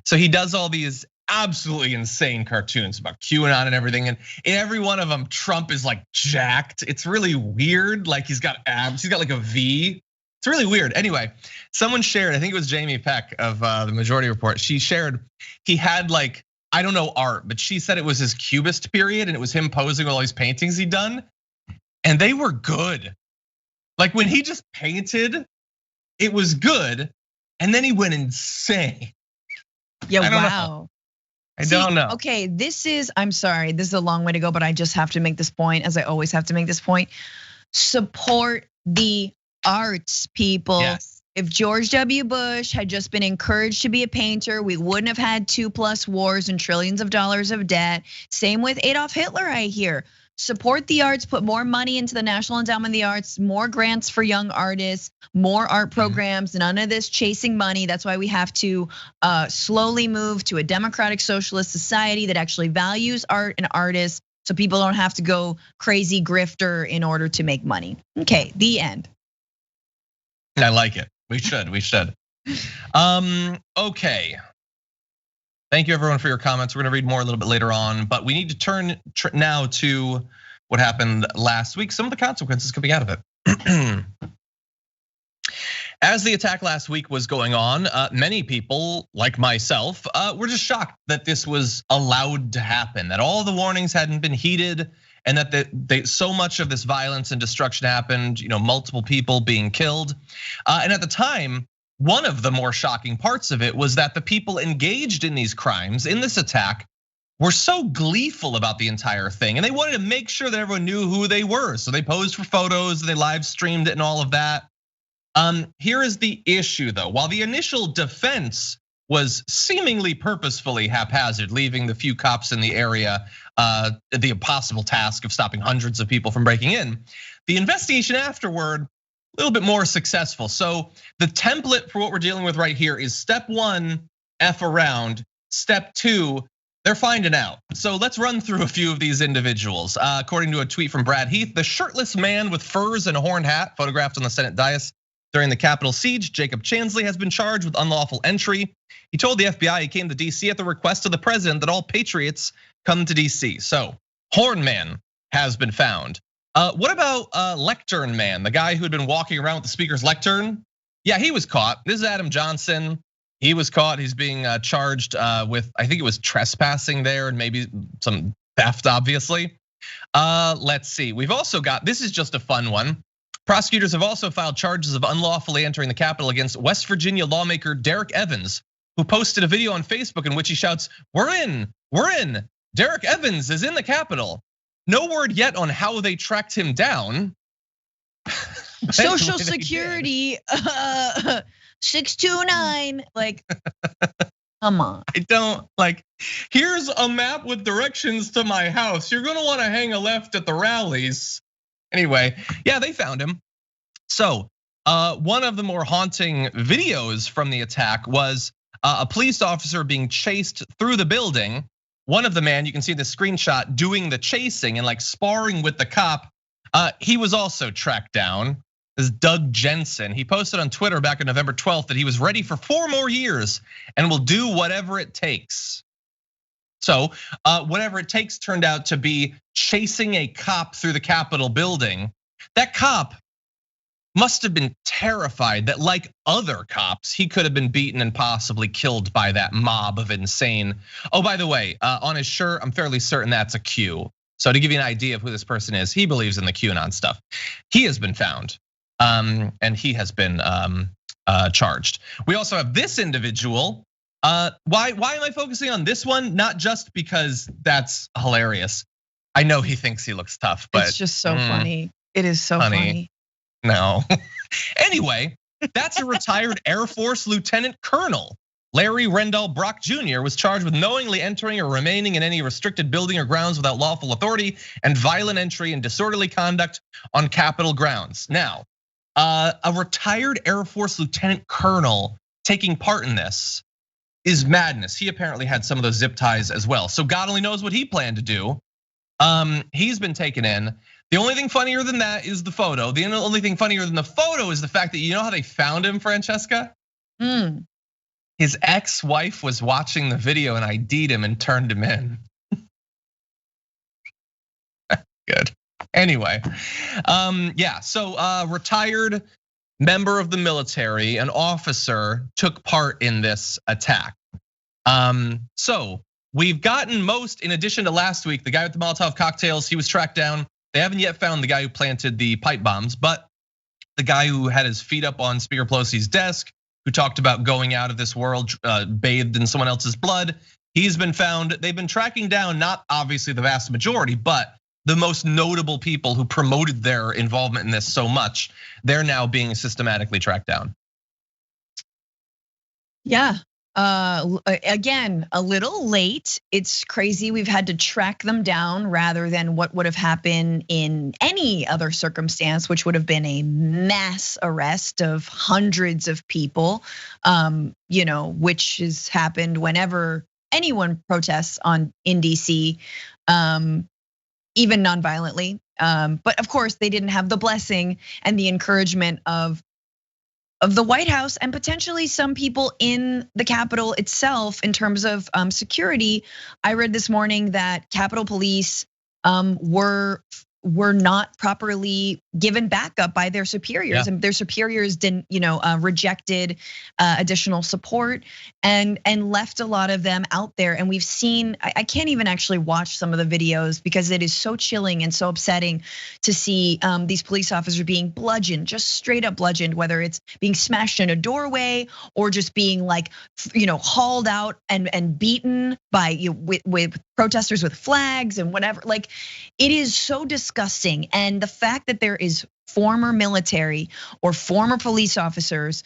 So he does all these absolutely insane cartoons about QAnon and everything. And in every one of them, Trump is like jacked. It's really weird. Like he's got abs, he's got like a V. It's really weird. Anyway, someone shared, I think it was Jamie Peck of the Majority Report. She shared, he had like, I don't know art, but she said it was his Cubist period and it was him posing with all these paintings he'd done. And they were good. Like when he just painted, it was good. And then he went insane. Yeah, wow. I don't know. Okay, I'm sorry, this is a long way to go, but I just have to make this point, as I always have to make this point. Support the arts, people. Yes. If George W. Bush had just been encouraged to be a painter, we wouldn't have had 2+ wars and trillions of dollars of debt. Same with Adolf Hitler, I hear. Support the arts, put more money into the National Endowment of the Arts, more grants for young artists, more art programs, none of this chasing money. That's why we have to slowly move to a democratic socialist society that actually values art and artists, so people don't have to go crazy grifter in order to make money. Okay, the end. I like it. We should. Okay. Thank you everyone for your comments. We're gonna read more a little bit later on, but we need to turn now to what happened last week, some of the consequences coming out of it. As the attack last week was going on, many people, like myself, were just shocked that this was allowed to happen, that all the warnings hadn't been heeded, and that so much of this violence and destruction happened, multiple people being killed. And at the time, one of the more shocking parts of it was that the people engaged in these crimes, in this attack, were so gleeful about the entire thing. And they wanted to make sure that everyone knew who they were. So they posed for photos, they live streamed it and all of that. Here is the issue though. While the initial defense was seemingly purposefully haphazard, leaving the few cops in the area the impossible task of stopping hundreds of people from breaking in, the investigation afterward, a little bit more successful. So the template for what we're dealing with right here is step 1, F around. Step 2, they're finding out. So let's run through a few of these individuals. According to a tweet from Brad Heath, the shirtless man with furs and a horned hat photographed on the Senate dais during the Capitol siege, Jacob Chansley, has been charged with unlawful entry. He told the FBI he came to DC at the request of the president that all patriots come to DC. So Horn Man has been found. What about Lectern Man, the guy who had been walking around with the speaker's lectern? Yeah, he was caught. This is Adam Johnson. He was caught. He's being charged with, I think it was trespassing there and maybe some theft, obviously. Let's see. We've also got, this is just a fun one. Prosecutors have also filed charges of unlawfully entering the Capitol against West Virginia lawmaker Derek Evans, who posted a video on Facebook in which he shouts, "We're in, we're in. Derek Evans is in the Capitol." No word yet on how they tracked him down. Social Security, 629, like, come on. I don't like, here's a map with directions to my house. You're gonna wanna hang a left at the rallies. Anyway, yeah, they found him. So one of the more haunting videos from the attack was a police officer being chased through the building. One of the men, you can see the screenshot, doing the chasing and like sparring with the cop. He was also tracked down. This is Doug Jensen. He posted on Twitter back on November 12th that he was ready for 4 more years and will do whatever it takes. So whatever it takes turned out to be chasing a cop through the Capitol building. That cop must have been terrified that, like other cops, he could have been beaten and possibly killed by that mob of insane. Oh, by the way, on his shirt, I'm fairly certain that's a Q. So to give you an idea of who this person is, he believes in the QAnon stuff. He has been found, and he has been charged. We also have this individual. Why am I focusing on this one? Not just because that's hilarious. I know he thinks he looks tough, but it's just so funny. It is so funny. No. Anyway, that's a retired Air Force Lieutenant Colonel. Larry Rendell Brock Jr. was charged with knowingly entering or remaining in any restricted building or grounds without lawful authority and violent entry and disorderly conduct on Capitol grounds. Now, a retired Air Force Lieutenant Colonel taking part in this is madness. He apparently had some of those zip ties as well. So God only knows what he planned to do. He's been taken in. The only thing funnier than that is the photo. The only thing funnier than the photo is the fact that you know how they found him, Francesca? His ex-wife was watching the video and ID'd him and turned him in. Good. Anyway, yeah, so retired member of the military, an officer, took part in this attack. So we've gotten most, in addition to last week, the guy with the Molotov cocktails, he was tracked down. They haven't yet found the guy who planted the pipe bombs, but the guy who had his feet up on Speaker Pelosi's desk, who talked about going out of this world bathed in someone else's blood, he's been found. They've been tracking down, not obviously the vast majority, but the most notable people who promoted their involvement in this so much. They're now being systematically tracked down. Yeah. Again, a little late. It's crazy. We've had to track them down rather than what would have happened in any other circumstance, which would have been a mass arrest of hundreds of people, which has happened whenever anyone protests in DC, even non-violently. But of course, they didn't have the blessing and the encouragement of the White House and potentially some people in the Capitol itself in terms of security. I read this morning that Capitol Police were not properly given backup by their superiors, and their superiors didn't, rejected additional support and left a lot of them out there. And we've seen, I can't even actually watch some of the videos because it is so chilling and so upsetting to see these police officers being bludgeoned, just straight up bludgeoned, whether it's being smashed in a doorway or just being like, hauled out and beaten by with protesters with flags and whatever. Like, it is so disgusting. And the fact that there is former military or former police officers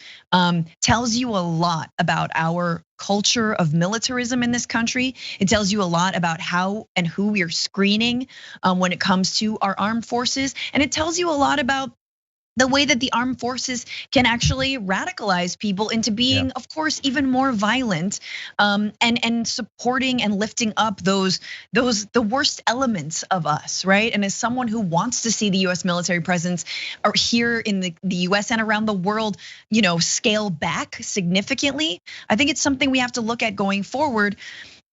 tells you a lot about our culture of militarism in this country. It tells you a lot about how and who we are screening when it comes to our armed forces. And it tells you a lot about the way that the armed forces can actually radicalize people into being, of course, even more violent, and supporting and lifting up the worst elements of us, right? And as someone who wants to see the US military presence or here in the US and around the world, scale back significantly, I think it's something we have to look at going forward.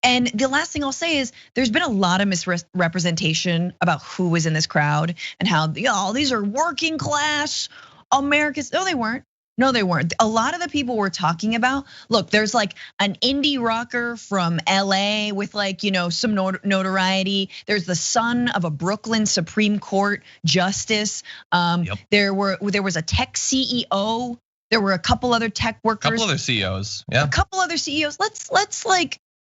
And the last thing I'll say is there's been a lot of misrepresentation about who was in this crowd and how these are working class Americans. No, they weren't. No, they weren't. A lot of the people we're talking about, look, there's like an indie rocker from LA with some notoriety. There's the son of a Brooklyn Supreme Court justice. There was a tech CEO. There were a couple other tech workers. A couple other CEOs. Yeah. A couple other CEOs. Let's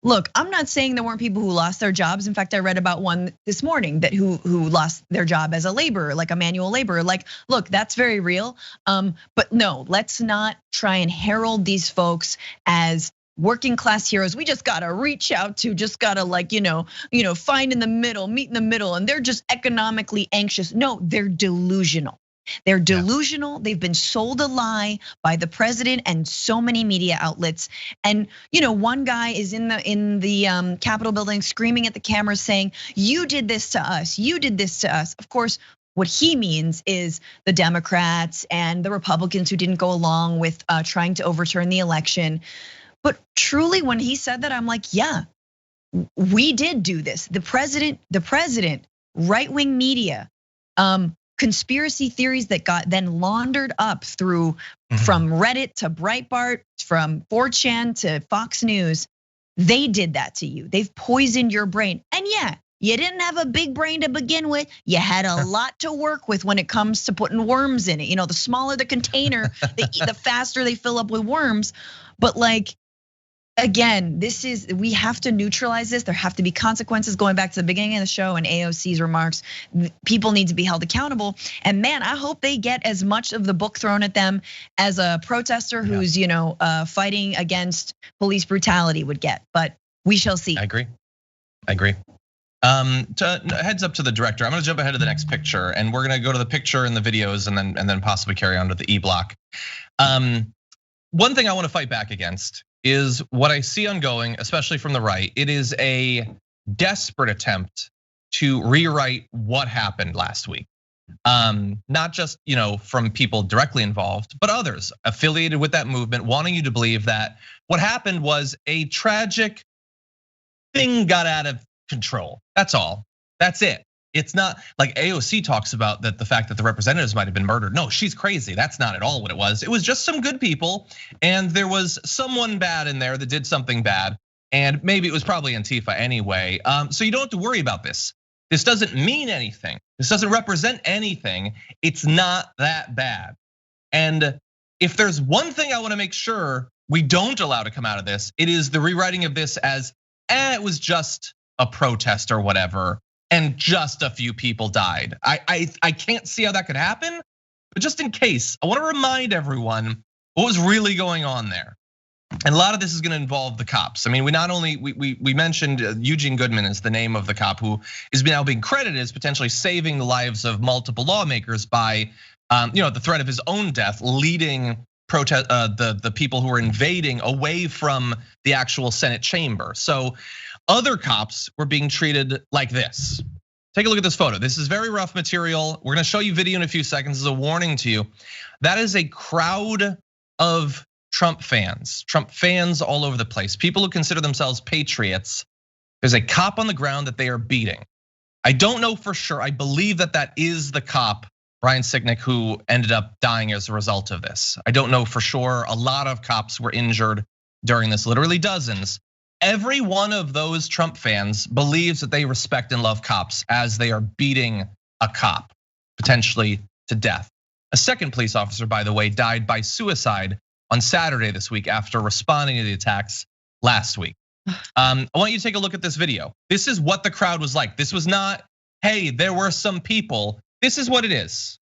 look, I'm not saying there weren't people who lost their jobs. In fact, I read about one this morning that who lost their job as a laborer, like a manual laborer. Like, look, that's very real. But no, let's not try and herald these folks as working class heroes. We just gotta reach out to, just gotta find in the middle, meet in the middle, and they're just economically anxious. No, they're delusional. They're delusional. They've been sold a lie by the president and so many media outlets. And one guy is in the Capitol building screaming at the camera saying, "You did this to us. You did this to us." Of course, what he means is the Democrats and the Republicans who didn't go along with trying to overturn the election. But truly, when he said that, I'm like, yeah, we did do this. The president, right-wing media, conspiracy theories that got then laundered up through from Reddit to Breitbart, from 4chan to Fox News. They did that to you. They've poisoned your brain. And yeah, you didn't have a big brain to begin with. You had a lot to work with when it comes to putting worms in it. The smaller the container, the faster they fill up with worms. But again, we have to neutralize this. There have to be consequences. Going back to the beginning of the show and AOC's remarks, people need to be held accountable. And man, I hope they get as much of the book thrown at them as a protester who's fighting against police brutality would get. But we shall see. I agree. Heads up to the director. I'm gonna jump ahead to the next picture, and we're gonna go to the picture and the videos, and then possibly carry on to the E-block. One thing I want to fight back against is what I see ongoing, especially from the right. It is a desperate attempt to rewrite what happened last week. Not just from people directly involved, but others affiliated with that movement, wanting you to believe that what happened was a tragic thing got out of control. That's all. That's it. It's not like AOC talks about that the fact that the representatives might have been murdered. No, she's crazy. That's not at all what it was. It was just some good people, and there was someone bad in there that did something bad, and maybe it was probably Antifa anyway. So you don't have to worry about this. This doesn't mean anything. This doesn't represent anything. It's not that bad. And if there's one thing I want to make sure we don't allow to come out of this, it is the rewriting of this as, it was just a protest or whatever, and just a few people died. I can't see how that could happen, but just in case, I want to remind everyone what was really going on there. And a lot of this is going to involve the cops. I mean, we mentioned Eugene Goodman is the name of the cop who is now being credited as potentially saving the lives of multiple lawmakers by, the threat of his own death, leading protest the people who were invading away from the actual Senate chamber. So other cops were being treated like this. Take a look at this photo. This is very rough material. We're gonna show you video in a few seconds as a warning to you. That is a crowd of Trump fans all over the place. People who consider themselves patriots. There's a cop on the ground that they are beating. I don't know for sure. I believe that is the cop, Brian Sicknick, who ended up dying as a result of this. I don't know for sure. A lot of cops were injured during this, literally dozens. Every one of those Trump fans believes that they respect and love cops as they are beating a cop, potentially to death. A second police officer, by the way, died by suicide on Saturday this week after responding to the attacks last week. I want you to take a look at this video. This is what the crowd was like. This was not, hey, there were some people. This is what it is.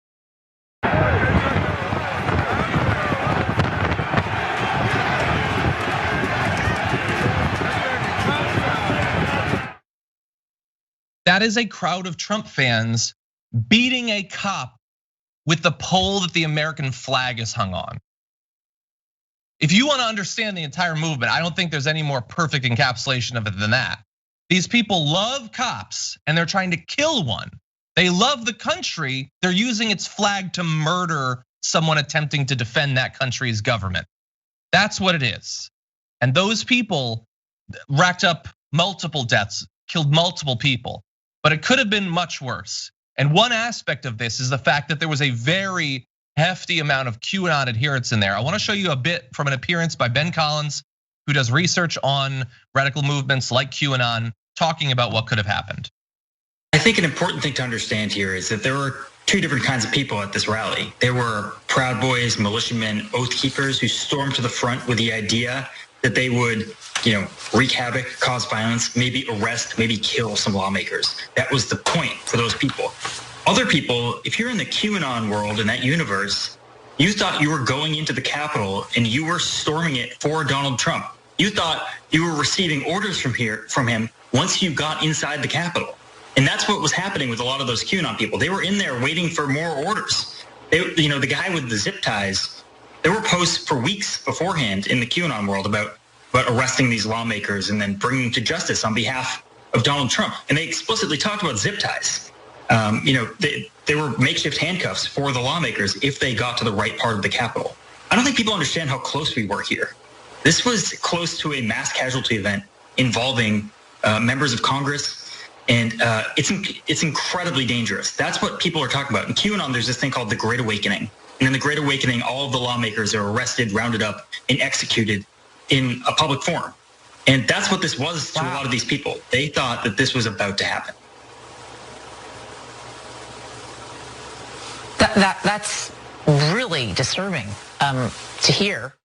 That is a crowd of Trump fans beating a cop with the pole that the American flag is hung on. If you want to understand the entire movement, I don't think there's any more perfect encapsulation of it than that. These people love cops and they're trying to kill one. They love the country. They're using its flag to murder someone attempting to defend that country's government. That's what it is. And those people racked up multiple deaths, killed multiple people, but it could have been much worse. And one aspect of this is the fact that there was a very hefty amount of QAnon adherents in there. I want to show you a bit from an appearance by Ben Collins, who does research on radical movements like QAnon, talking about what could have happened. I think an important thing to understand here is that there were two different kinds of people at this rally. There were Proud Boys, militiamen, oath keepers who stormed to the front with the idea that they would, wreak havoc, cause violence, maybe arrest, maybe kill some lawmakers. That was the point for those people. Other people, if you're in the QAnon world, in that universe, you thought you were going into the Capitol and you were storming it for Donald Trump. You thought you were receiving orders from him once you got inside the Capitol. And that's what was happening with a lot of those QAnon people. They were in there waiting for more orders. The guy with the zip ties, there were posts for weeks beforehand in the QAnon world about arresting these lawmakers and then bringing them to justice on behalf of Donald Trump. And they explicitly talked about zip ties. They were makeshift handcuffs for the lawmakers if they got to the right part of the Capitol. I don't think people understand how close we were here. This was close to a mass casualty event involving members of Congress. And it's incredibly dangerous. That's what people are talking about. In QAnon, there's this thing called the Great Awakening. And in the Great Awakening, all of the lawmakers are arrested, rounded up, and executed in a public forum. And that's what this was to a lot of these people. They thought that this was about to happen. That's really disturbing to hear.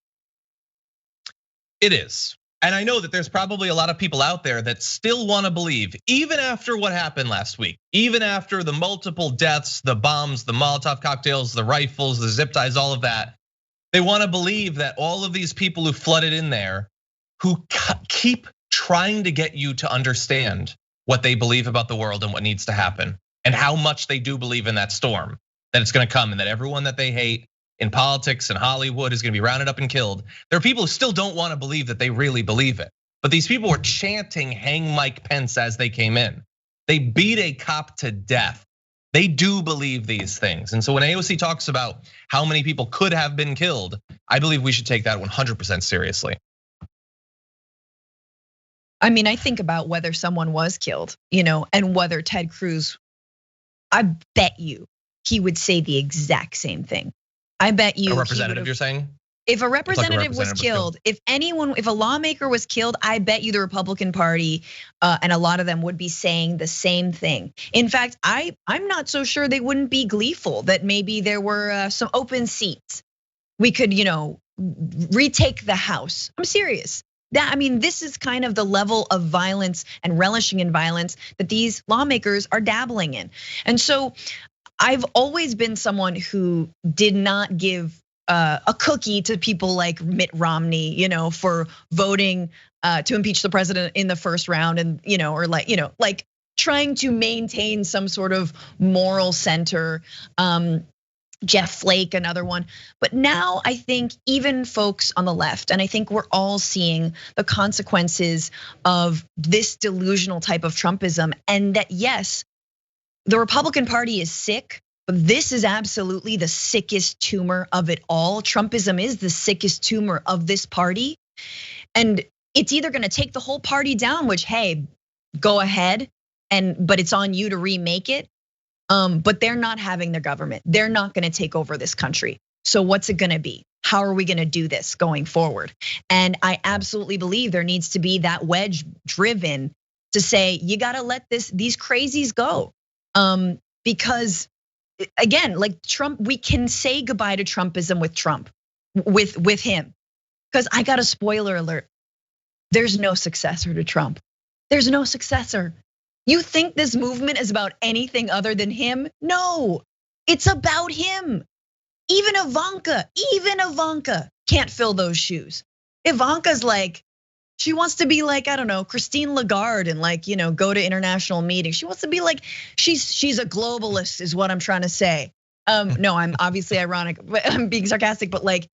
It is. And I know that there's probably a lot of people out there that still want to believe, even after what happened last week, even after the multiple deaths, the bombs, the Molotov cocktails, the rifles, the zip ties, all of that. They want to believe that all of these people who flooded in there, who keep trying to get you to understand what they believe about the world and what needs to happen, and how much they do believe in that storm, that it's gonna come, and that everyone that they hate in politics and Hollywood is gonna be rounded up and killed. There are people who still don't wanna believe that they really believe it. But these people were chanting hang Mike Pence as they came in. They beat a cop to death. They do believe these things. And so when AOC talks about how many people could have been killed, I believe we should take that 100% seriously. I mean, I think about whether someone was killed, and whether Ted Cruz, I bet you he would say the exact same thing. I bet you. A representative, you're saying? If a representative was killed, if a lawmaker was killed, I bet you the Republican Party and a lot of them would be saying the same thing. In fact, I'm not so sure they wouldn't be gleeful that maybe there were some open seats. We could, retake the House. I'm serious. This is kind of the level of violence and relishing in violence that these lawmakers are dabbling in. And so I've always been someone who did not give a cookie to people like Mitt Romney, for voting to impeach the president in the first round, and or like trying to maintain some sort of moral center. Jeff Flake, another one. But now I think even folks on the left, and I think we're all seeing the consequences of this delusional type of Trumpism, and that yes, the Republican Party is sick, but this is absolutely the sickest tumor of it all. Trumpism is the sickest tumor of this party. And it's either gonna take the whole party down, which, hey, go ahead, but it's on you to remake it. But they're not having their government. They're not gonna take over this country. So what's it gonna be? How are we gonna do this going forward? And I absolutely believe there needs to be that wedge driven to say, you gotta let these crazies go. Because again, like Trump, we can say goodbye to Trumpism with Trump, with him. Because I got a spoiler alert. There's no successor to Trump. There's no successor. You think this movement is about anything other than him? No, it's about him. Even Ivanka can't fill those shoes. Ivanka's like, she wants to be like, I don't know, Christine Lagarde and like, go to international meetings. She wants to be like, she's a globalist is what I'm trying to say. No, I'm obviously ironic, but I'm being sarcastic, but like,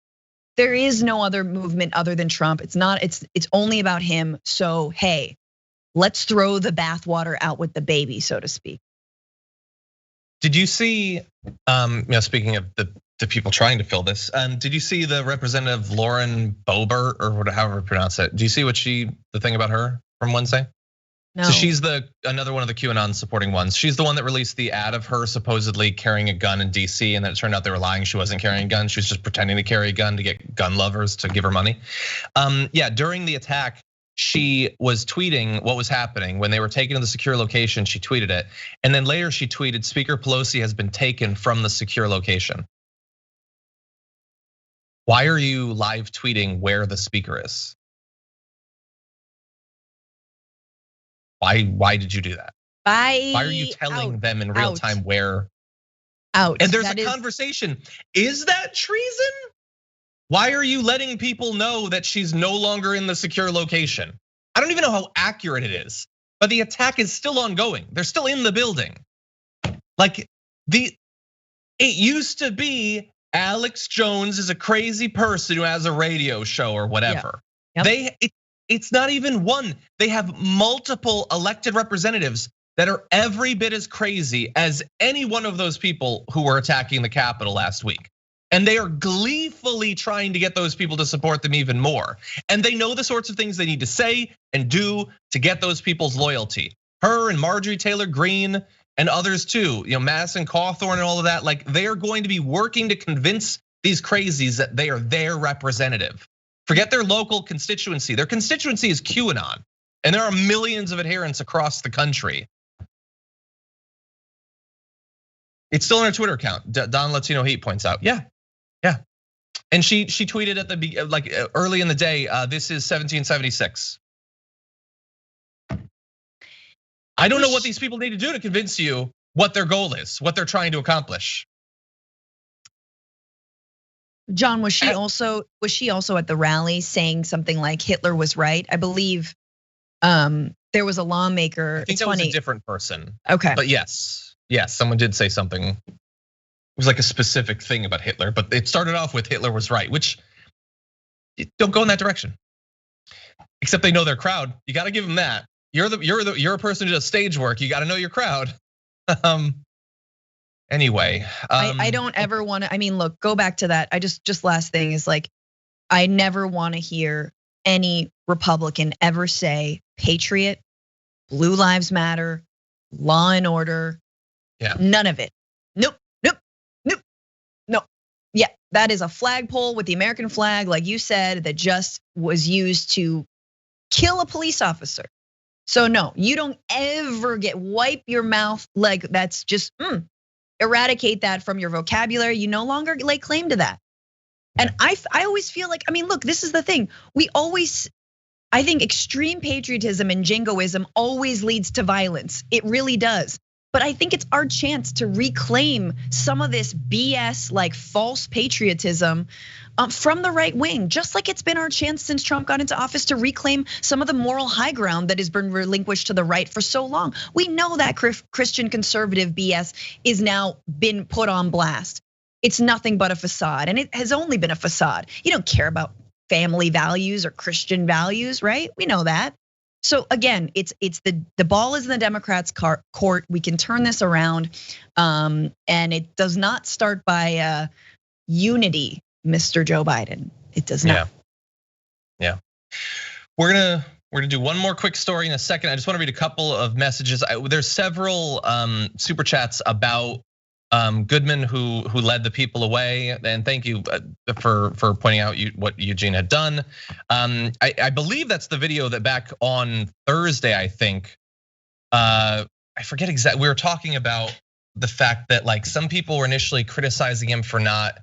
there is no other movement other than Trump. It's only about him. So, hey, let's throw the bathwater out with the baby, so to speak. Did you see, speaking of the people trying to fill this, did you see the Representative Lauren Boebert, or however you pronounce it? Do you see the thing about her from Wednesday? No. So she's another one of the QAnon supporting ones. She's the one that released the ad of her supposedly carrying a gun in DC, and then it turned out they were lying. She wasn't carrying a gun. She was just pretending to carry a gun to get gun lovers to give her money. Yeah, during the attack, she was tweeting what was happening. When they were taken to the secure location, she tweeted it. And then later she tweeted, Speaker Pelosi has been taken from the secure location. Why are you live tweeting where the speaker is? Why did you do that? Why are you telling them in real time where? Out. And there's a conversation. Is that treason? Why are you letting people know that she's no longer in the secure location? I don't even know how accurate it is, but the attack is still ongoing. They're still in the building. Like it used to be Alex Jones is a crazy person who has a radio show or whatever. Yeah. Yep. It's not even one. They have multiple elected representatives that are every bit as crazy as any one of those people who were attacking the Capitol last week. And they are gleefully trying to get those people to support them even more. And they know the sorts of things they need to say and do to get those people's loyalty. Her and Marjorie Taylor Greene and others too, Madison Cawthorn and all of that, like they are going to be working to convince these crazies that they are their representative. Forget their local constituency. Their constituency is QAnon, and there are millions of adherents across the country. It's still on our Twitter account. Don Latino Heat points out, yeah. And she tweeted at the early in the day, this is 1776. I don't know what these people need to do to convince you what their goal is, what they're trying to accomplish. John, was she also at the rally saying something like Hitler was right? I believe there was a lawmaker. I think that was a different person. Okay. But yes, someone did say something. It was like a specific thing about Hitler, but it started off with Hitler was right, which don't go in that direction. Except they know their crowd. You got to give them that. You're a person who does stage work. You got to know your crowd. Anyway, I don't ever want to. I mean, look, go back to that. I just last thing is like, I never want to hear any Republican ever say patriot, Blue Lives Matter, law and order. Yeah. None of it. Nope. No. Yeah, that is a flagpole with the American flag, like you said, that just was used to kill a police officer. So no, you don't ever wipe your mouth like that's just eradicate that from your vocabulary. You no longer lay claim to that. And I always feel like, I mean, look, this is the thing. I think extreme patriotism and jingoism always leads to violence. It really does. But I think it's our chance to reclaim some of this BS, like false patriotism from the right wing, just like it's been our chance since Trump got into office to reclaim some of the moral high ground that has been relinquished to the right for so long. We know that Christian conservative BS is now been put on blast. It's nothing but a facade, and it has only been a facade. You don't care about family values or Christian values, right? We know that. So again, it's the ball is in the Democrats' court. We can turn this around, and it does not start by unity, Mr. Joe Biden. It does not. Yeah. We're gonna do one more quick story in a second. I just want to read a couple of messages. There's several super chats about Goodman who led the people away, and thank you for pointing out what Eugene had done. I believe that's the video that back on Thursday, I think, I forget exactly. We were talking about the fact that like some people were initially criticizing him for not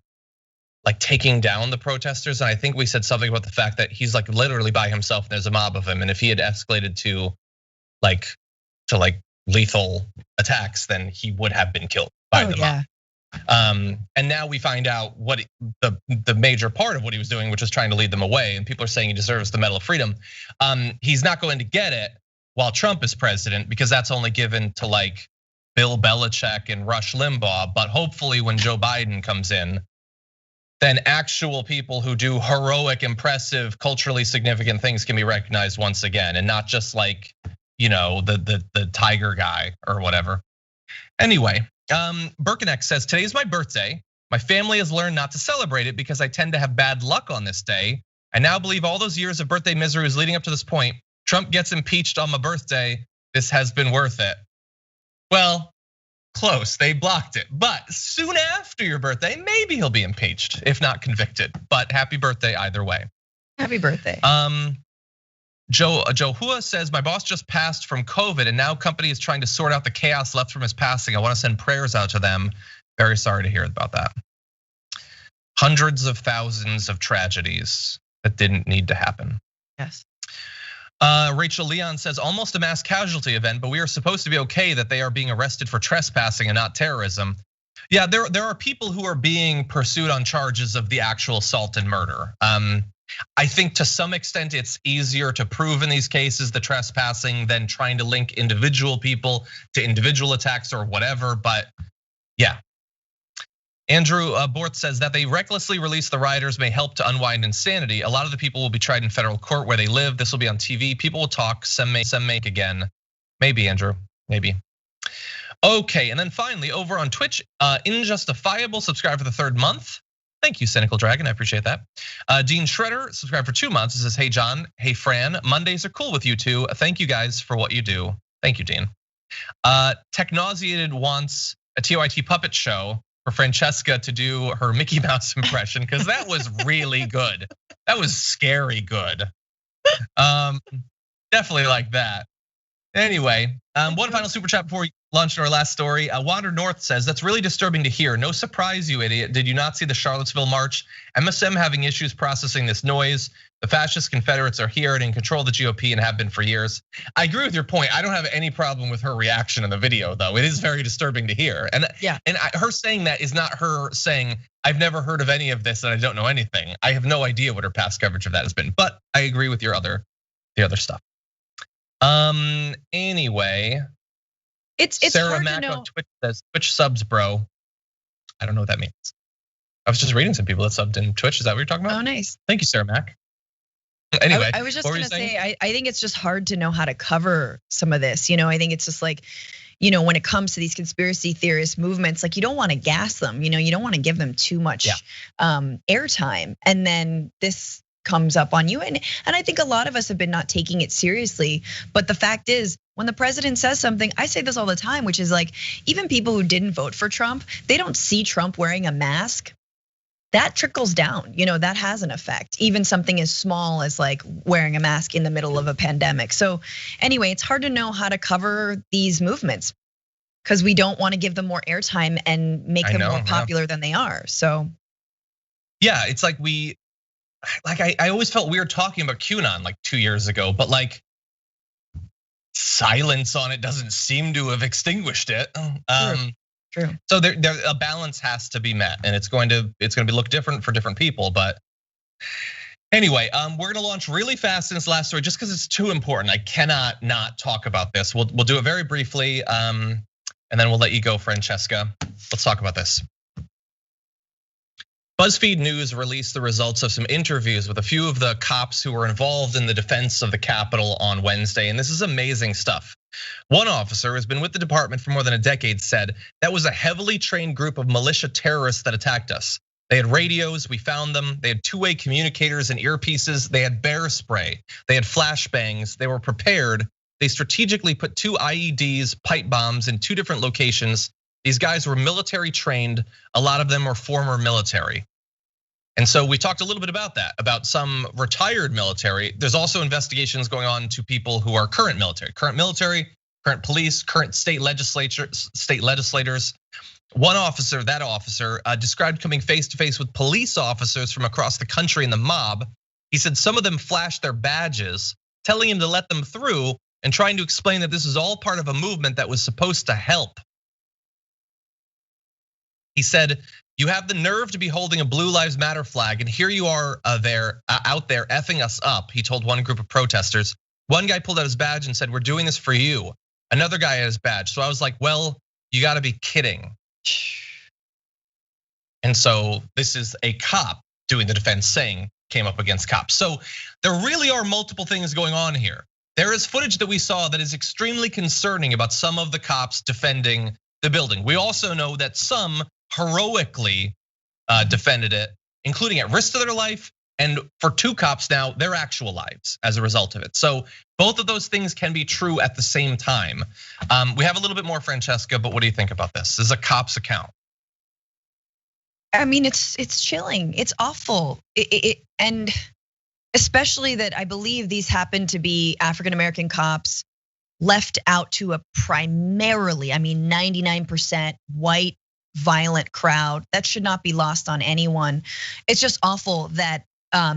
like taking down the protesters, and I think we said something about the fact that he's like literally by himself and there's a mob of him, and if he had escalated to like lethal attacks, then he would have been killed by the mob. And now we find out what the major part of what he was doing, which was trying to lead them away. And people are saying he deserves the Medal of Freedom. He's not going to get it while Trump is president, because that's only given to like Bill Belichick and Rush Limbaugh. But hopefully when Joe Biden comes in, then actual people who do heroic, impressive, culturally significant things can be recognized once again, and not just like, you know, the tiger guy or whatever. Anyway, Birkeneck says, today is my birthday. My family has learned not to celebrate it because I tend to have bad luck on this day. I now believe all those years of birthday misery was leading up to this point. Trump gets impeached on my birthday. This has been worth it. Well, close, they blocked it. But soon after your birthday, maybe he'll be impeached, if not convicted. But happy birthday either way. Happy birthday. Joe Hua says, my boss just passed from COVID and now company is trying to sort out the chaos left from his passing. I want to send prayers out to them. Very sorry to hear about that. Hundreds of thousands of tragedies that didn't need to happen. Yes. Rachel Leon says, almost a mass casualty event, but we are supposed to be okay that they are being arrested for trespassing and not terrorism. Yeah, there are people who are being pursued on charges of the actual assault and murder. I think to some extent it's easier to prove in these cases the trespassing than trying to link individual people to individual attacks or whatever, but yeah. Andrew Borth says that they recklessly release the rioters may help to unwind insanity. A lot of the people will be tried in federal court where they live. This will be on TV. People will talk, some make again. Maybe, Andrew, maybe. Okay, and then finally over on Twitch, Injustifiable subscribed for the 3rd month. Thank you, Cynical Dragon, I appreciate that. Dean Shredder subscribed for 2 months. It says, hey John, hey Fran, Mondays are cool with you two. Thank you guys for what you do. Thank you, Dean. Technauseated wants a TYT puppet show for Francesca to do her Mickey Mouse impression, because that was really good. That was scary good. Definitely like that. Anyway, one final super chat before we launch into our last story. Wander North says, that's really disturbing to hear. No surprise, you idiot. Did you not see the Charlottesville march? MSM having issues processing this noise. The fascist Confederates are here and in control of the GOP and have been for years. I agree with your point. I don't have any problem with her reaction in the video, though. It is very disturbing to hear. And her saying that is not her saying, I've never heard of any of this and I don't know anything. I have no idea what her past coverage of that has been, but I agree with the other stuff. Anyway. It's Sarah hard Mack to know. on Twitch says, Twitch subs, bro. I don't know what that means. I was just reading some people that subbed in Twitch. Is that what you're talking about? Oh, nice. Thank you, Sarah Mack. Anyway, I was just gonna say, I think it's just hard to know how to cover some of this. I think it's just like, when it comes to these conspiracy theorist movements, like you don't want to gas them. You don't want to give them too much airtime, and then this comes up on you. And I think a lot of us have been not taking it seriously. But the fact is, when the president says something, I say this all the time, which is like, even people who didn't vote for Trump, they don't see Trump wearing a mask. That trickles down, that has an effect. Even something as small as like wearing a mask in the middle of a pandemic. So anyway, it's hard to know how to cover these movements because we don't want to give them more airtime and make them more popular than they are. So yeah, it's like I always felt weird talking about QAnon like 2 years ago, but like silence on it doesn't seem to have extinguished it. True. So there a balance has to be met, and it's going to be look different for different people. But anyway, we're gonna launch really fast in this last story just because it's too important. I cannot not talk about this. We'll do it very briefly, and then we'll let you go, Francesca. Let's talk about this. BuzzFeed News released the results of some interviews with a few of the cops who were involved in the defense of the Capitol on Wednesday, and this is amazing stuff. One officer who's been with the department for more than a decade said, that was a heavily trained group of militia terrorists that attacked us. They had radios, we found them. They had two-way communicators and earpieces. They had bear spray. They had flashbangs. They were prepared. They strategically put 2 IEDs, pipe bombs in 2 different locations. These guys were military trained. A lot of them were former military. And so we talked a little bit about that, about some retired military. There's also investigations going on to people who are current military, current police, current state legislators. One officer, described coming face to face with police officers from across the country in the mob. He said some of them flashed their badges, telling him to let them through and trying to explain that this is all part of a movement that was supposed to help. He said, you have the nerve to be holding a Blue Lives Matter flag, and here you are out there effing us up, he told one group of protesters. One guy pulled out his badge and said, we're doing this for you. Another guy had his badge. So I was like, well, you gotta be kidding. And so this is a cop doing the defense saying came up against cops. So there really are multiple things going on here. There is footage that we saw that is extremely concerning about some of the cops defending the building. We also know that some heroically defended it, including at risk to their life, and for 2 cops now, their actual lives as a result of it. So both of those things can be true at the same time. We have a little bit more, Francesca, but what do you think about this? This is a cop's account. I mean, it's chilling. It's awful, and especially that I believe these happen to be African-American cops left out to a primarily, 99% white, violent crowd. That should not be lost on anyone. It's just awful that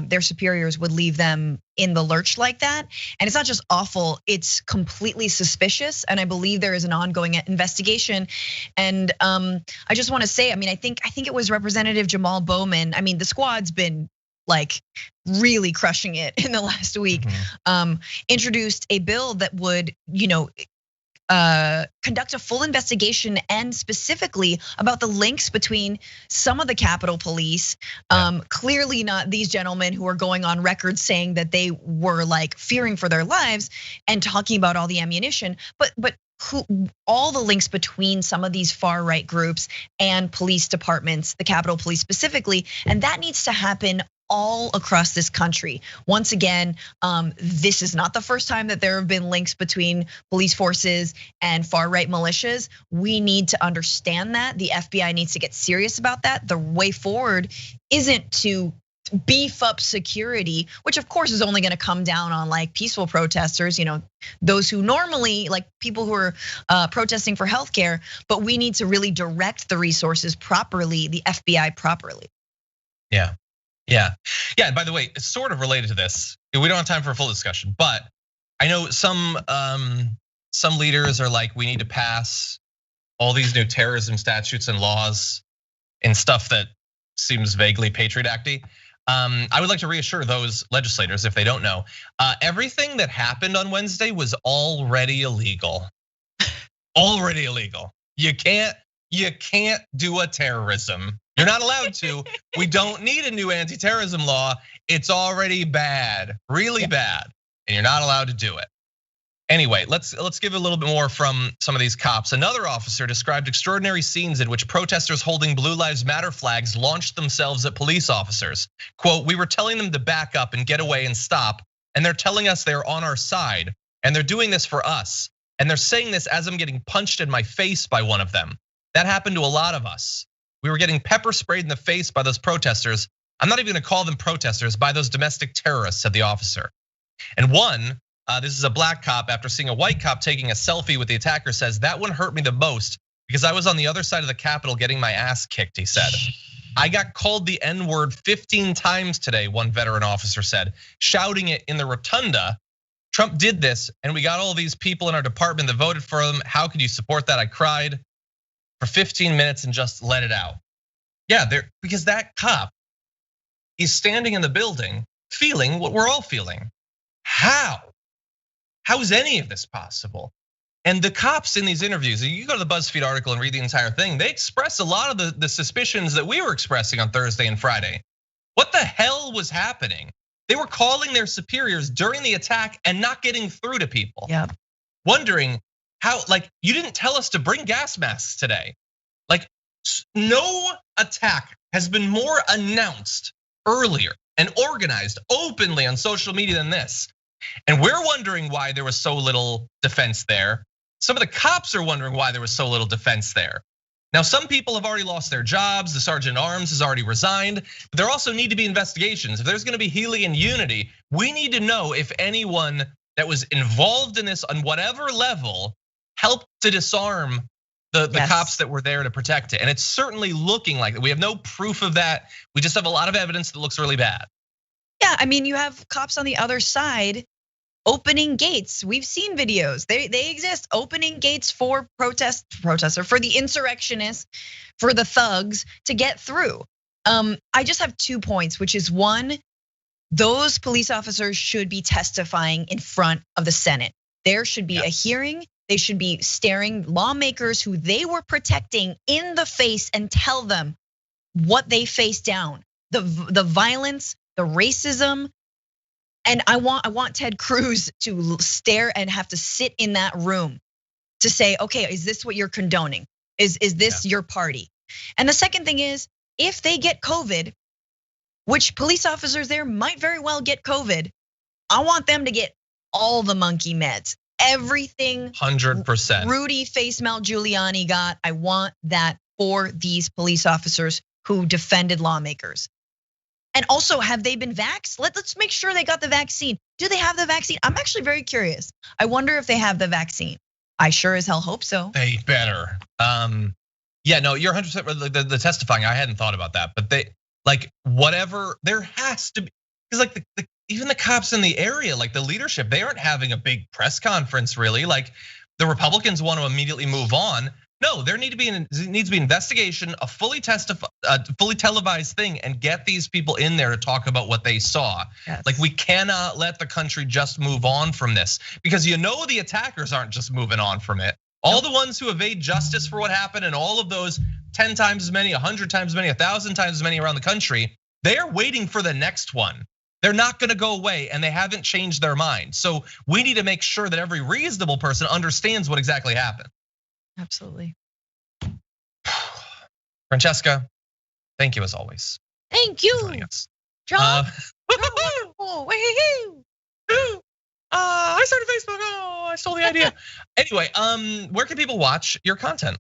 their superiors would leave them in the lurch like that. And it's not just awful, it's completely suspicious. And I believe there is an ongoing investigation. And I just want to say, I think it was Representative Jamal Bowman. The squad's been like really crushing it in the last week. Introduced a bill that would, conduct a full investigation and specifically about the links between some of the Capitol Police. Clearly not these gentlemen who are going on record saying that they were like fearing for their lives and talking about all the ammunition, but all the links between some of these far right groups and police departments, the Capitol Police specifically, and that needs to happen all across this country. Once again, this is not the first time that there have been links between police forces and far right militias. We need to understand that. The FBI needs to get serious about that. The way forward isn't to beef up security, which of course is only gonna come down on like peaceful protesters, those who normally, like people who are protesting for healthcare, but we need to really direct the resources properly, the FBI properly. Yeah. And by the way, it's sort of related to this. We don't have time for a full discussion, but I know some leaders are like, we need to pass all these new terrorism statutes and laws and stuff that seems vaguely Patriot Acty. I would like to reassure those legislators, if they don't know, everything that happened on Wednesday was already illegal. Already illegal. You can't do a terrorism. You're not allowed to. We don't need a new anti-terrorism law. It's already bad, really bad, and you're not allowed to do it. Anyway, let's give a little bit more from some of these cops. Another officer described extraordinary scenes in which protesters holding Blue Lives Matter flags launched themselves at police officers. Quote, "We were telling them to back up and get away and stop, and they're telling us they're on our side, and they're doing this for us. And they're saying this as I'm getting punched in my face by one of them. That happened to a lot of us. We were getting pepper sprayed in the face by those protesters. I'm not even gonna call them protesters, by those domestic terrorists," said the officer. And one, this is a black cop, after seeing a white cop taking a selfie with the attacker, says, "That one hurt me the most because I was on the other side of the Capitol getting my ass kicked," he said. "I got called the N-word 15 times today," one veteran officer said, shouting it in the rotunda. "Trump did this and we got all these people in our department that voted for him. How could you support that?" I cried for 15 minutes and just let it out. Yeah, because that cop is standing in the building feeling what we're all feeling. How is any of this possible? And the cops in these interviews, you go to the BuzzFeed article and read the entire thing, they express a lot of the suspicions that we were expressing on Thursday and Friday. What the hell was happening? They were calling their superiors during the attack and not getting through to people. Yep. Wondering how, like, you didn't tell us to bring gas masks today. Like, no attack has been more announced earlier and organized openly on social media than this. And we're wondering why there was so little defense there. Some of the cops are wondering why there was so little defense there. Now, some people have already lost their jobs. The sergeant at arms has already resigned. But there also need to be investigations. If there's gonna be healing and unity, we need to know if anyone that was involved in this on whatever level helped to disarm the cops that were there to protect it. And it's certainly looking like that. We have no proof of that. We just have a lot of evidence that looks really bad. Yeah, I mean, you have cops on the other side opening gates. We've seen videos. They exist, opening gates for for the insurrectionists, for the thugs to get through. I just have 2 points, which is one, those police officers should be testifying in front of the Senate. There should be a hearing. They should be staring lawmakers who they were protecting in the face and tell them what they face down, the violence, the racism. And I want Ted Cruz to stare and have to sit in that room to say, okay, is this what you're condoning? Is this your party? And the second thing is, if they get COVID, which police officers there might very well get COVID, I want them to get all the monkey meds. Everything 100%. Rudy face melt Giuliani got, I want that for these police officers who defended lawmakers. And also, have they been vaxxed? Let's make sure they got the vaccine. Do they have the vaccine? I'm actually very curious. I wonder if they have the vaccine. I sure as hell hope so. They better. Yeah, no, you're 100% the testifying. I hadn't thought about that, but they, like, whatever, there has to be, because like even the cops in the area, like the leadership, they aren't having a big press conference really. Like the Republicans want to immediately move on. No, there needs to be investigation, a fully televised thing, and get these people in there to talk about what they saw. Yes. Like we cannot let the country just move on from this, because the attackers aren't just moving on from it. All the ones who evade justice for what happened, and all of those 10 times as many, 100 times as many, 1,000 times as many around the country, they are waiting for the next one. They're not gonna go away, and they haven't changed their mind. So we need to make sure that every reasonable person understands what exactly happened. Absolutely. Francesca, thank you as always. Thank you, John. I started Facebook. Oh, I stole the idea. Anyway, where can people watch your content?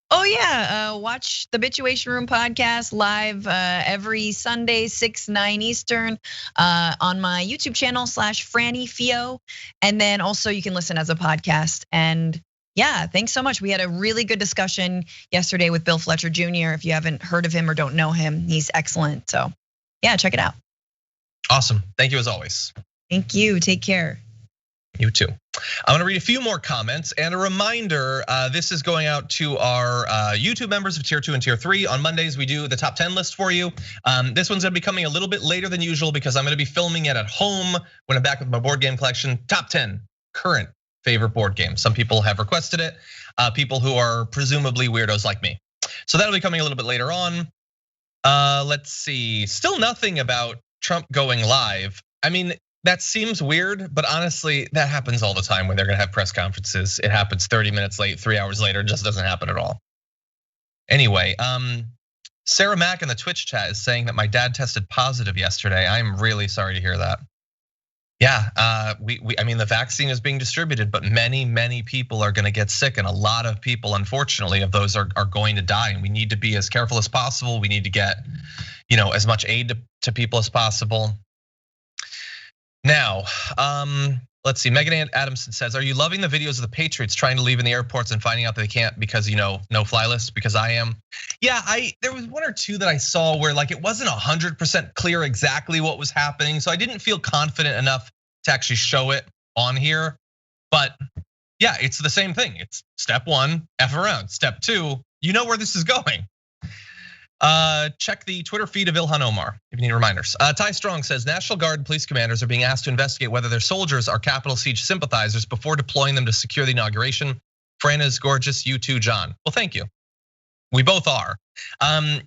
Oh yeah, watch the Bitchuation Room podcast live every Sunday, 6, 9 Eastern, on my YouTube channel /Franny Fio, and then also you can listen as a podcast. And yeah, thanks so much. We had a really good discussion yesterday with Bill Fletcher Jr. If you haven't heard of him or don't know him, he's excellent. So yeah, check it out. Awesome. Thank you as always. Thank you. Take care. You too. I'm gonna read a few more comments and a reminder, this is going out to our YouTube members of tier 2 and tier 3. On Mondays, we do the top 10 list for you. This one's gonna be coming a little bit later than usual because I'm gonna be filming it at home when I'm back with my board game collection. Top 10 current favorite board games. Some people have requested it, people who are presumably weirdos like me. So that'll be coming a little bit later on. Let's see, still nothing about Trump going live. I mean, that seems weird, but honestly, that happens all the time when they're gonna have press conferences. It happens 30 minutes late, 3 hours later, it just doesn't happen at all. Anyway, Sarah Mack in the Twitch chat is saying that my dad tested positive yesterday. I'm really sorry to hear that. Yeah, I mean, the vaccine is being distributed, but many people are gonna get sick, and a lot of people, unfortunately, of those are going to die. And we need to be as careful as possible. We need to get, as much aid to people as possible. Now, let's see. Megan Adamson says, "Are you loving the videos of the Patriots trying to leave in the airports and finding out that they can't because no fly list?" Because I am. Yeah, there was one or two that I saw where like it wasn't 100% clear exactly what was happening, so I didn't feel confident enough to actually show it on here. But yeah, it's the same thing. It's step 1, F around. Step 2, you know where this is going. Check the Twitter feed of Ilhan Omar if you need reminders. Ty Strong says National Guard and police commanders are being asked to investigate whether their soldiers are Capitol Siege sympathizers before deploying them to secure the inauguration. Fran is gorgeous, you too, John. Well, thank you. We both are.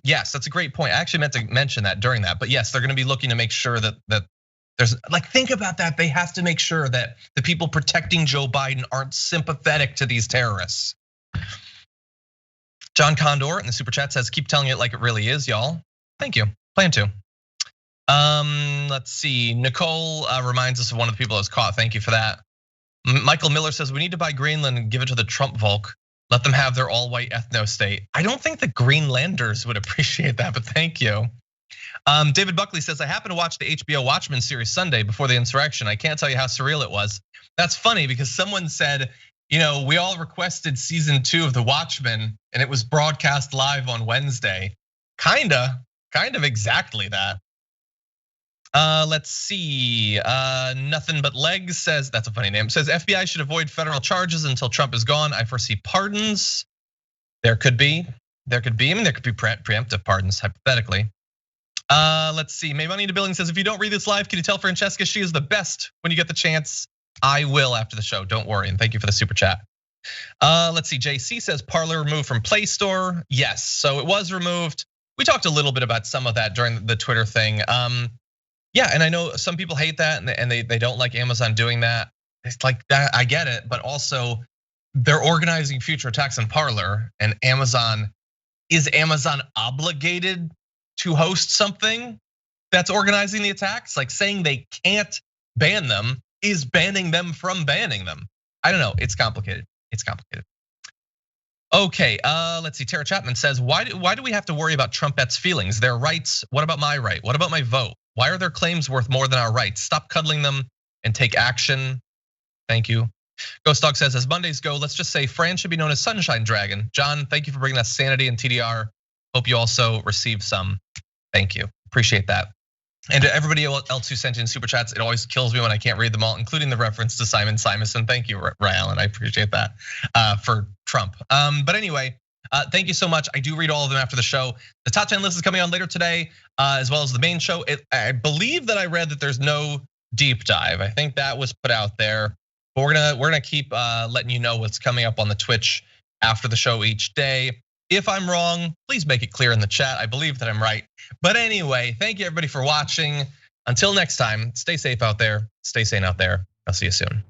Yes, that's a great point. I actually meant to mention that during that, but yes, they're gonna be looking to make sure that there's think about that. They have to make sure that the people protecting Joe Biden aren't sympathetic to these terrorists. John Condor in the super chat says, "Keep telling it like it really is, y'all." Thank you. Plan to. Let's see. Nicole reminds us of one of the people that was caught. Thank you for that. Michael Miller says, "We need to buy Greenland and give it to the Trump Volk. Let them have their all-white ethno state." I don't think the Greenlanders would appreciate that, but thank you. David Buckley says, "I happened to watch the HBO Watchmen series Sunday before the insurrection. I can't tell you how surreal it was." That's funny because someone said, we all requested season 2 of The Watchmen and it was broadcast live on Wednesday. Kind of exactly that. Let's see, Nothing But Legs says, that's a funny name, says FBI should avoid federal charges until Trump is gone. I foresee pardons. There could be, there could be preemptive pardons, hypothetically. Let's see, May Money into Building says, "If you don't read this live, can you tell Francesca she is the best when you get the chance?" I will after the show, don't worry, and thank you for the super chat. Let's see, JC says Parler removed from Play Store. Yes, so it was removed. We talked a little bit about some of that during the Twitter thing. Yeah, and I know some people hate that and they don't like Amazon doing that. It's like that, I get it, but also they're organizing future attacks on Parler, and is Amazon obligated to host something that's organizing the attacks? Like saying they can't ban them is banning them from banning them. I don't know, it's complicated. Okay, let's see, Tara Chapman says, why do we have to worry about Trumpettes' feelings? Their rights, what about my right? What about my vote? Why are their claims worth more than our rights? Stop cuddling them and take action. Thank you. Ghost Dog says, as Mondays go, let's just say Fran should be known as Sunshine Dragon. John, thank you for bringing us sanity and TDR. Hope you also receive some. Thank you, appreciate that. And to everybody else who sent in super chats, it always kills me when I can't read them all, including the reference to Simon Simonson. Thank you, Rylan, I appreciate that for Trump. But anyway, thank you so much. I do read all of them after the show. The top 10 list is coming on later today, as well as the main show. I believe that I read that there's no deep dive. I think that was put out there. But we're gonna keep letting you know what's coming up on the Twitch after the show each day. If I'm wrong, please make it clear in the chat. I believe that I'm right. But anyway, thank you everybody for watching. Until next time, stay safe out there, stay sane out there. I'll see you soon.